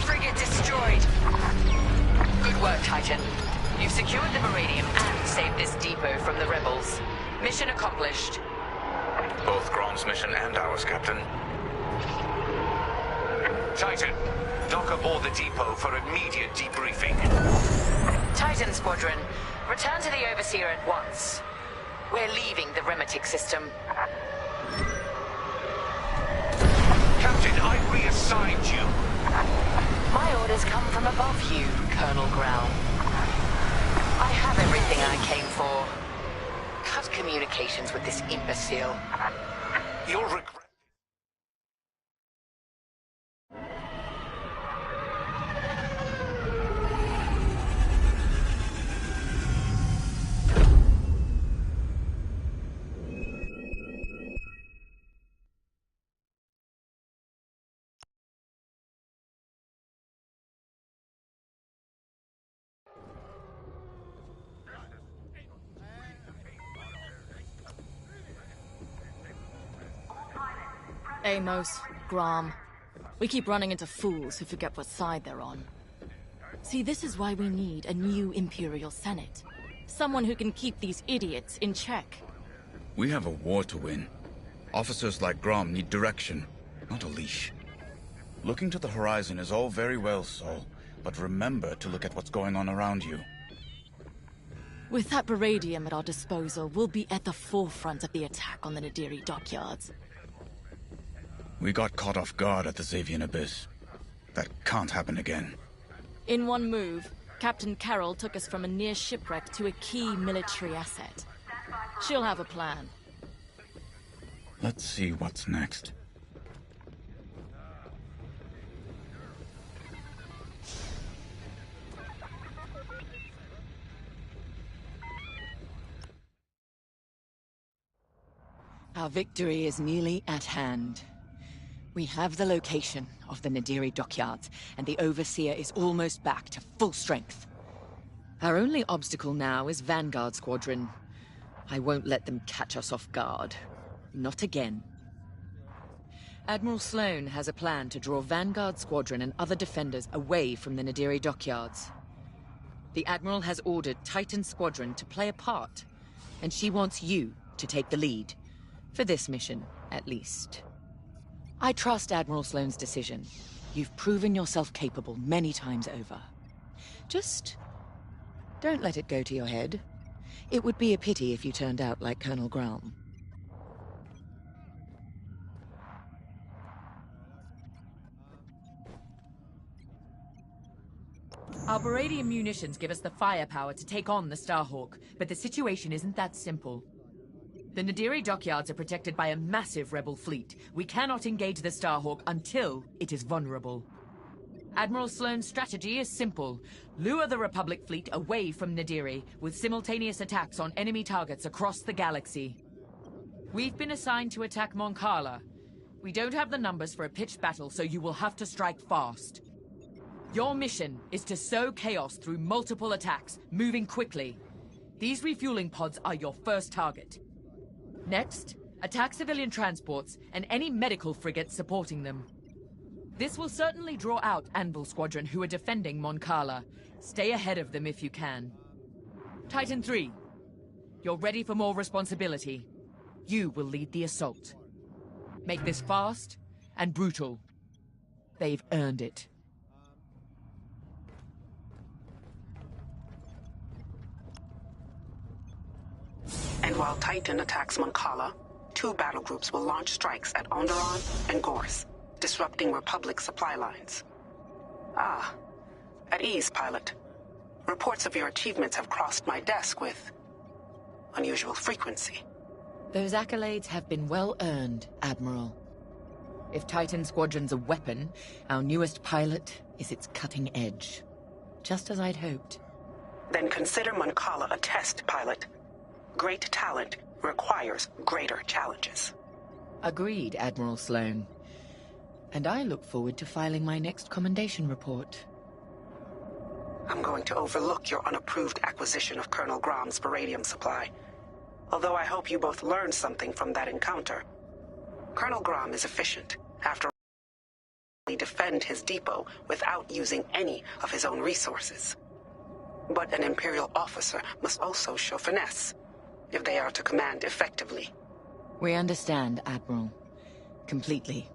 Frigate destroyed. Good work, Titan. You've secured the Meridium and saved this depot from the rebels. Mission accomplished. Both Grom's mission and ours, Captain. Titan, dock aboard the depot for immediate debriefing. Titan Squadron, return to the Overseer at once. We're leaving the Remetic system. Captain, I reassigned you. My orders come from above you, Colonel Grau. I have everything I came for. Cut communications with this imbecile. You'll regret. Amos, Grom. We keep running into fools who forget what side they're on. See, this is why we need a new Imperial Senate. Someone who can keep these idiots in check. We have a war to win. Officers like Grom need direction, not a leash. Looking to the horizon is all very well, Saul, but remember to look at what's going on around you. With that Baradium at our disposal, we'll be at the forefront of the attack on the Nadiri dockyards. We got caught off guard at the Xavian Abyss. That can't happen again. In one move, Captain Carroll took us from a near shipwreck to a key military asset. She'll have a plan. Let's see what's next. Our victory is nearly at hand. We have the location of the Nadiri dockyards, and the Overseer is almost back to full strength. Our only obstacle now is Vanguard Squadron. I won't let them catch us off guard. Not again. Admiral Sloane has a plan to draw Vanguard Squadron and other defenders away from the Nadiri dockyards. The Admiral has ordered Titan Squadron to play a part, and she wants you to take the lead. For this mission, at least. I trust Admiral Sloane's decision. You've proven yourself capable many times over. Just don't let it go to your head. It would be a pity if you turned out like Colonel Graham. Our Baradian munitions give us the firepower to take on the Starhawk, but the situation isn't that simple. The Nadiri dockyards are protected by a massive rebel fleet. We cannot engage the Starhawk until it is vulnerable. Admiral Sloane's strategy is simple. Lure the Republic fleet away from Nadiri, with simultaneous attacks on enemy targets across the galaxy. We've been assigned to attack Mon Cala. We don't have the numbers for a pitched battle, so you will have to strike fast. Your mission is to sow chaos through multiple attacks, moving quickly. These refueling pods are your first target. Next, attack civilian transports and any medical frigates supporting them. This will certainly draw out Anvil Squadron, who are defending Mon Cala. Stay ahead of them if you can. Titan 3, you're ready for more responsibility. You will lead the assault. Make this fast and brutal. They've earned it. And while Titan attacks Mon Cala, 2 battle groups will launch strikes at Onderon and Gorse, disrupting Republic supply lines. Ah, at ease, pilot. Reports of your achievements have crossed my desk with unusual frequency. Those accolades have been well earned, Admiral. If Titan Squadron's a weapon, our newest pilot is its cutting edge. Just as I'd hoped. Then consider Mon Cala a test, pilot. Great talent requires greater challenges. Agreed, Admiral Sloane. And I look forward to filing my next commendation report. I'm going to overlook your unapproved acquisition of Colonel Grom's Baradium supply. Although I hope you both learned something from that encounter. Colonel Grom is efficient. After all, he defend his depot without using any of his own resources. But an Imperial officer must also show finesse, if they are to command effectively. We understand, Admiral. Completely.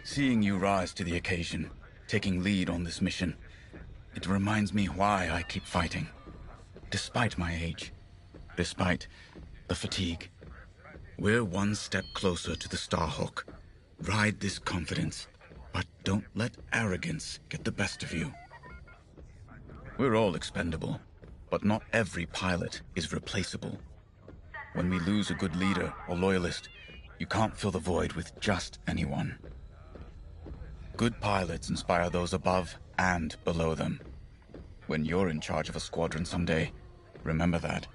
Seeing you rise to the occasion, taking lead on this mission, it reminds me why I keep fighting. Despite my age, despite the fatigue, we're one step closer to the Starhawk. Ride this confidence, but don't let arrogance get the best of you. We're all expendable, but not every pilot is replaceable. When we lose a good leader or loyalist, you can't fill the void with just anyone. Good pilots inspire those above and below them. When you're in charge of a squadron someday, remember that.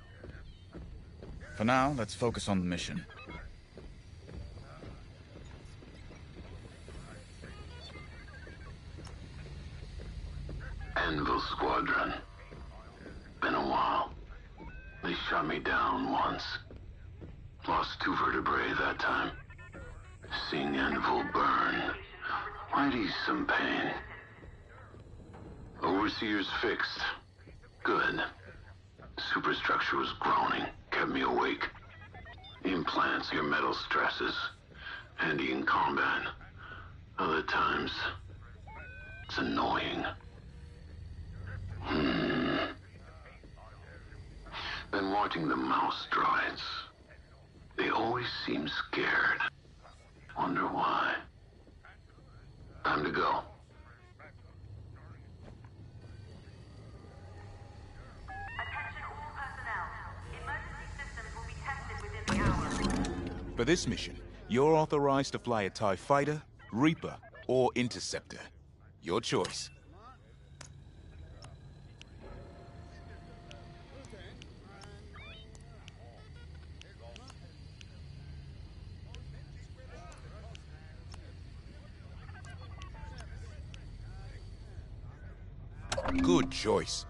For now, let's focus on the mission. Anvil Squadron. Been a while. They shot me down once. Lost 2 vertebrae that time. Seeing Anvil burn might ease some pain. Overseer's fixed. Good. Superstructure was groaning, kept me awake. Implants your metal stresses. Handy in combat. Other times, it's annoying. Been watching the mouse droids. They always seem scared. Wonder why. Time to go. For this mission, you're authorized to fly a TIE Fighter, Reaper, or Interceptor. Your choice. Good choice.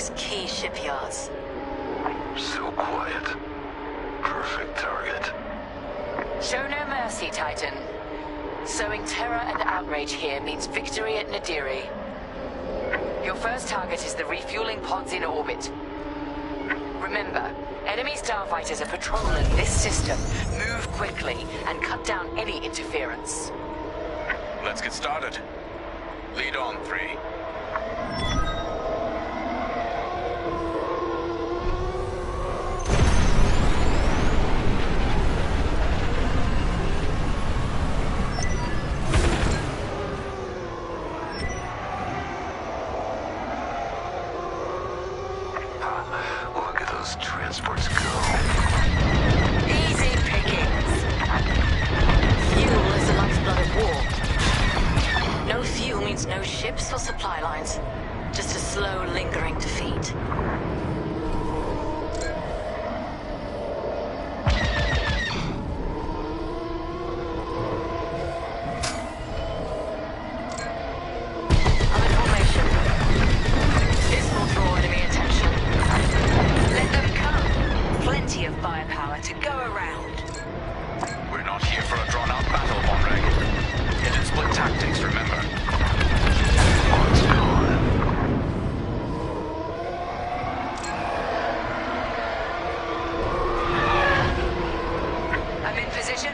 6 key shipyards. So quiet. Perfect target. Show no mercy, Titan. Sowing terror and outrage here means victory at Nadiri. Your first target is the refueling pods in orbit. Remember, enemy starfighters are patrolling this system. Move quickly and cut down any interference. Let's get started. Lead on, 3. Look at those transports go. Easy pickings. Fuel is the lifeblood of war. No fuel means no ships or supply lines. Just a slow, lingering defeat. I'm in formation. This will draw enemy attention. Let them come. Plenty of firepower to go around. We're not here for a drawn-out battle, Monreg. Hit and split tactics, remember. I'm in position.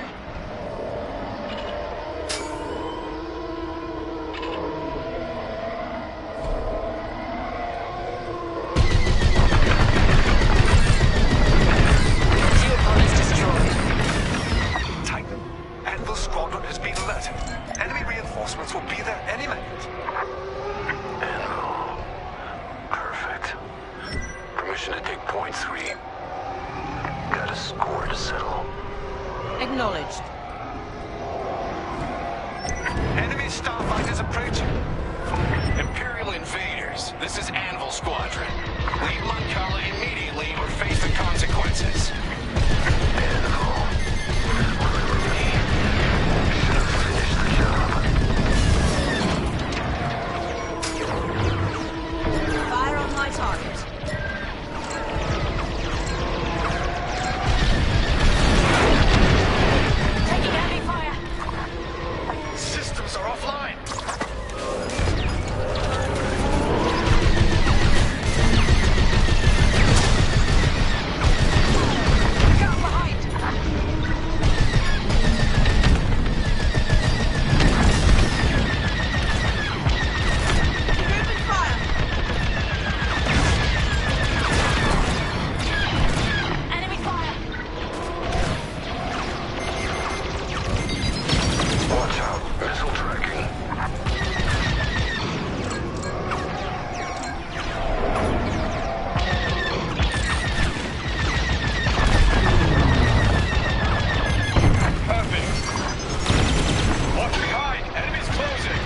Fuel pod is destroyed. Titan, Anvil Squadron has been alerted. Enemy reinforcements will be there any minute. Anvil. Perfect. Permission to take point 3. Got a score to settle. Acknowledged. Enemy starfighters approaching. Imperial invaders, this is Anvil Squadron. Leave Moncala immediately or face the consequences. Fire on my target. Taking enemy fire. Systems are offline. Go behind. Open fire. Enemy fire. Watch out. Missile tracking. Perfect. Watch behind. Enemies closing.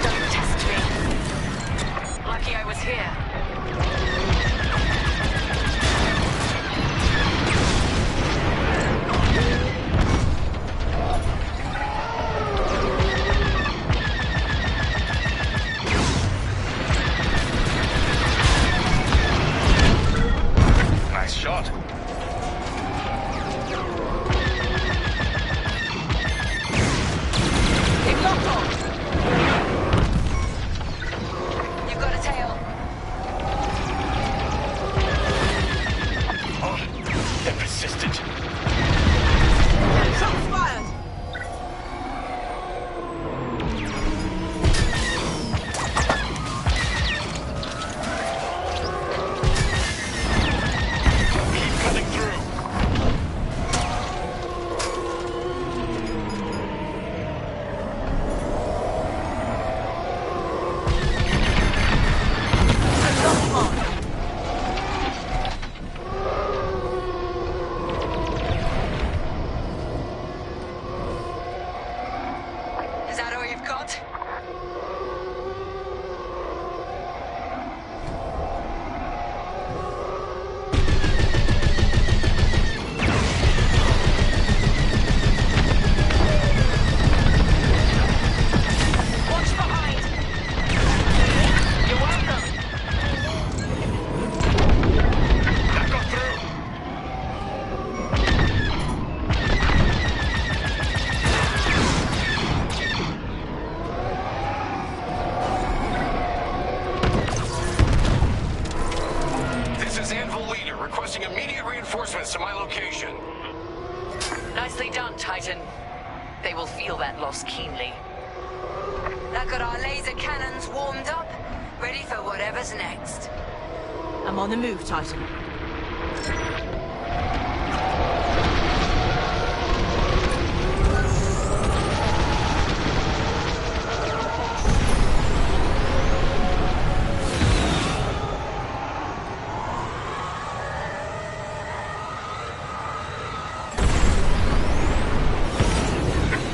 Don't test me. Lucky I was here. Nice shot. They've locked on. You've got a tail. Oh, they're persistent. Shots fired. Keep cutting through. my location. Nicely done, Titan. They will feel that loss keenly. That got our laser cannons warmed up, ready for whatever's next. I'm on the move, Titan.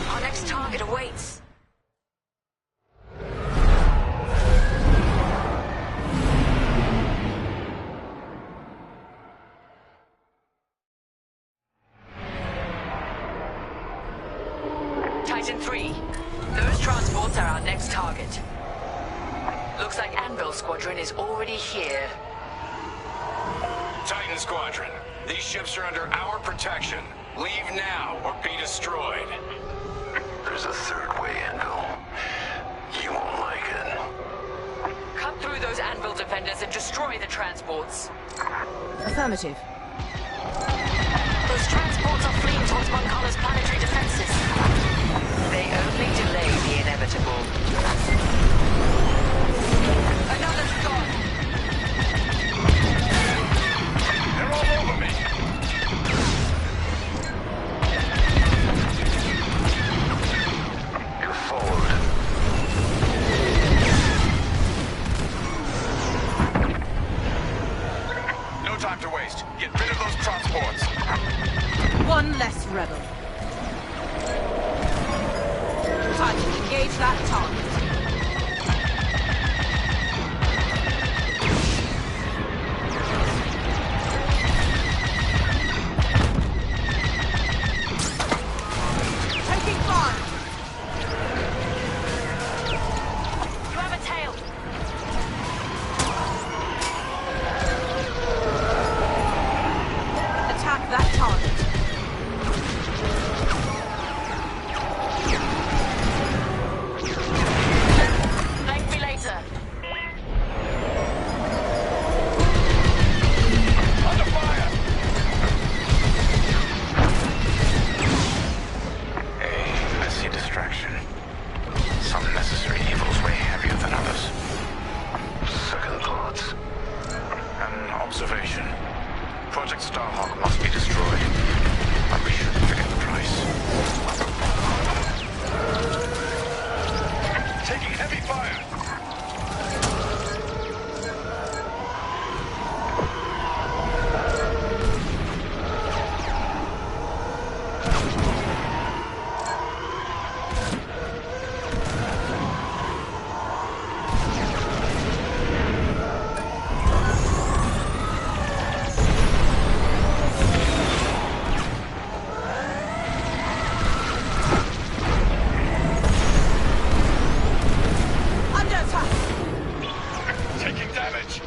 Our next target awaits. Titan 3, those transports are our next target. Looks like Anvil Squadron is already here. Titan Squadron, these ships are under our protection. Leave now or be destroyed. There's a third way, Anvil. You won't like it. Cut through those Anvil defenders and destroy the transports. Affirmative. Those transports are fleeing towards Moncala's planetary defenses. They only delay the inevitable. Another's gone. They're all over me. You're forward. No time to waste. Get rid of those transports. One less rebel. Titan, engage that target. Taking fire. You have a tail. Attack that target. Thank me later. Under fire! Hey, I see distraction. Some necessary evils weigh heavier than others. Second thoughts. An observation. Project Starhawk must be destroyed. But we shouldn't forget the price. Taking heavy fire! Under attack. Taking damage!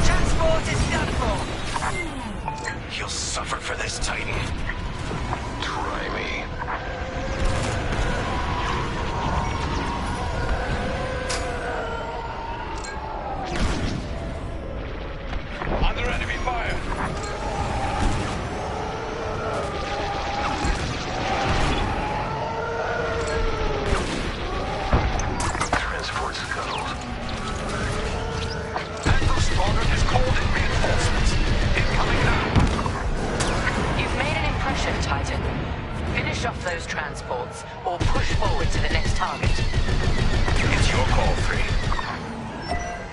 Transport is done for. You'll suffer for this, Titan. Try me. Under enemy fire! Transport scuttled. Anvil Squadron has called in reinforcements. Incoming now! You've made an impression, Titan. Finish off those transports, or push forward to the next target. It's your call, 3.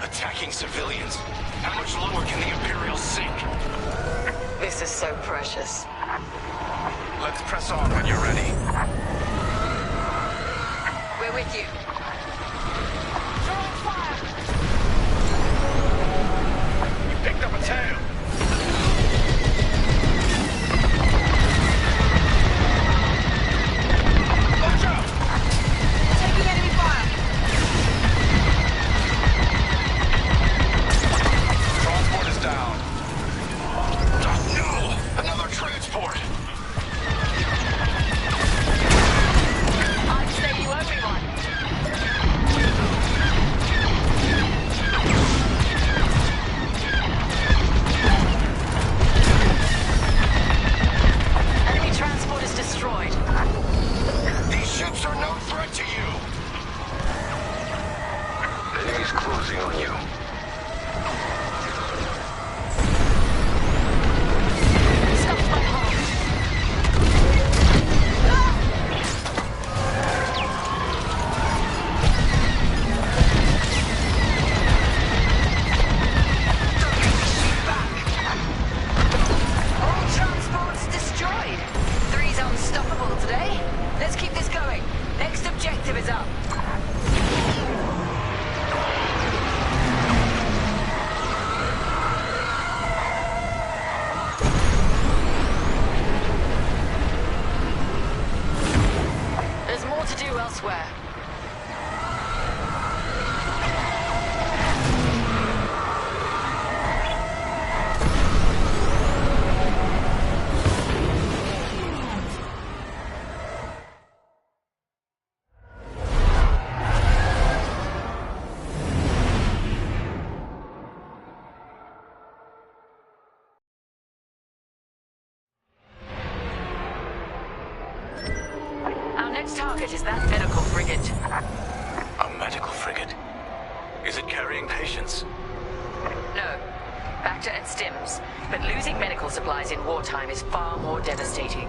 Attacking civilians. How much lower can the Imperials sink? This is so precious. Let's press on when you're ready. We're with you. Throwing fire. You picked up a tail. Watch out! Taking enemy fire. Transport that medical frigate. A medical frigate? Is it carrying patients? No. Bacta and stims. But losing medical supplies in wartime is far more devastating.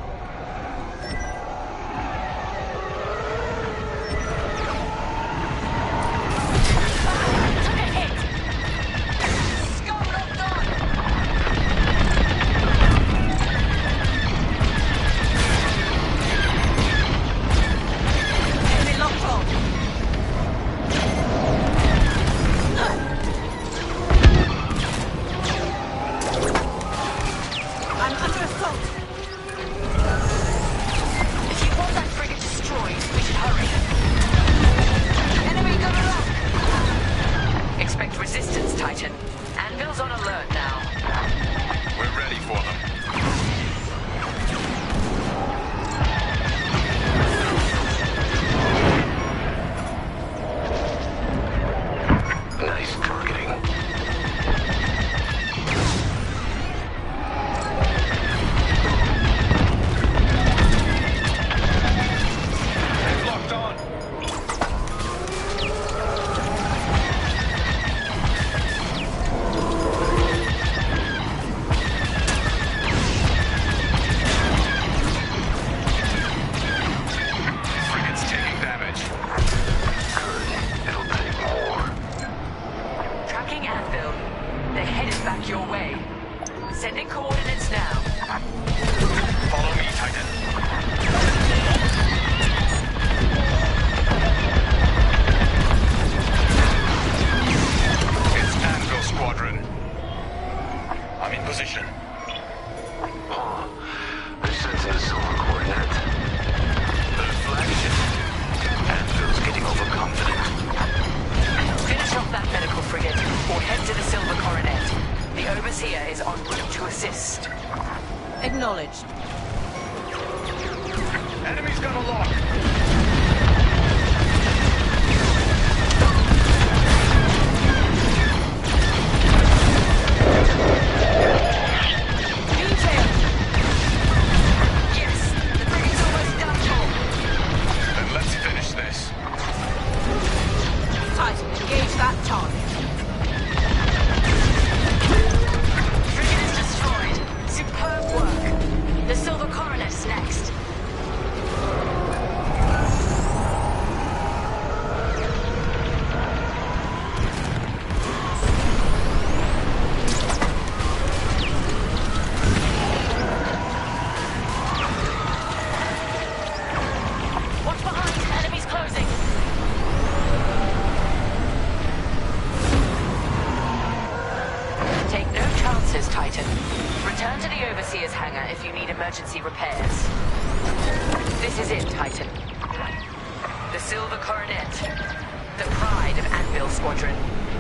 Squadron,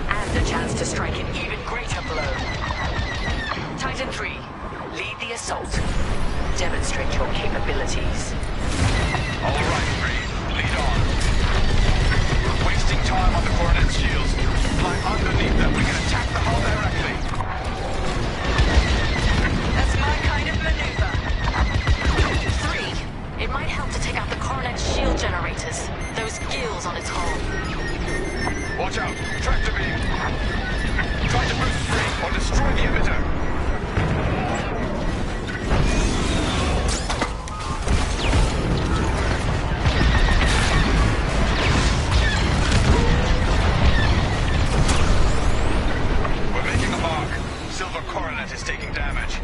and a chance to strike an even greater blow. Titan 3, lead the assault. Demonstrate your capabilities. All right, 3, lead on. We're wasting time on the Coronet's shields. Fly underneath them, we can attack the hull directly. That's my kind of maneuver. 3, it might help to take out the Coronet's shield generators. Those gills on its hull. Watch out! Tractor beam! Try to boost free or destroy the emitter! We're making a mark. Silver Coronet is taking damage.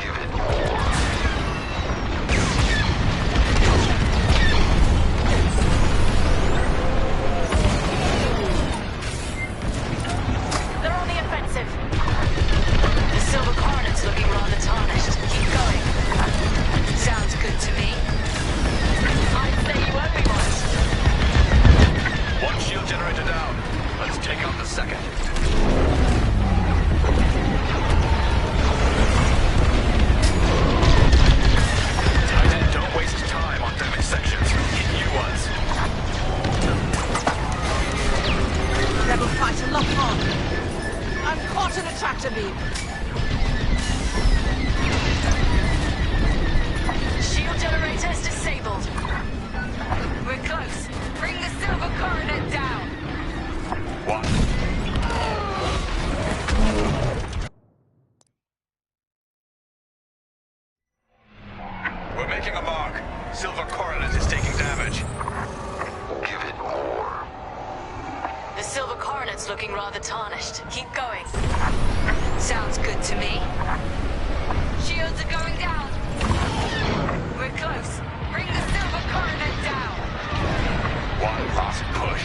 Give it more. The Silver Coronet's looking rather tarnished. Keep going. Sounds good to me. I'd say you owe me one. One shield generator down. Let's take out the second. Titan, don't waste time on damaged sections. Hit new ones. Rebel fighter, lock on. I'm caught in a tractor beam. Shield generators disabled. We're close. Bring the silver coronet down. What? We're making a mark. Silver coronet is taking damage. Give it more. The silver coronet's looking rather tarnished. Keep going. Sounds good to me. Shields are going down. We're close. Bring the silver coronet down. One last push.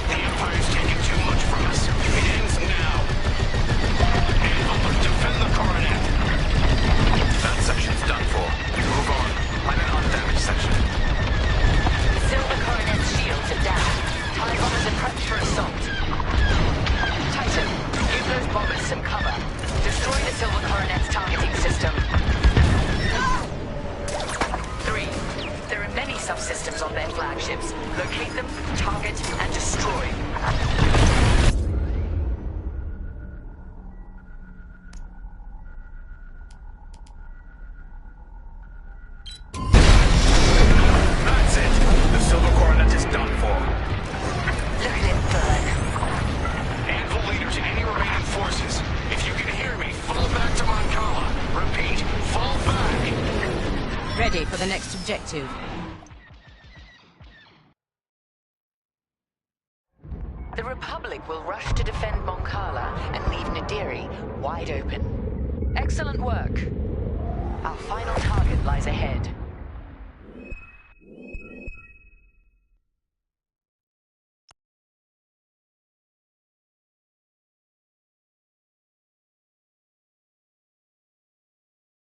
The Empire's taking too much from us. It ends now. Anvil, defend the coronet. That section's done for. Move on. Find an undamaged section. The silver coronet's shields are down. TIE bombers are prepped for assault. Titan, give those bombers some cover. Destroy the silver coronet's targeting system. 3. There are many subsystems on their flagships. Locate them, target, and destroy. That's it. The silver coronet is done for. Look at it burn. Anvil leaders and any remaining forces. If you can hear me, fall back to Moncala. Repeat, fall back. Ready for the next objective. The Republic will rush to defend Moncala and leave Nadiri wide open. Excellent work. Our final target lies ahead.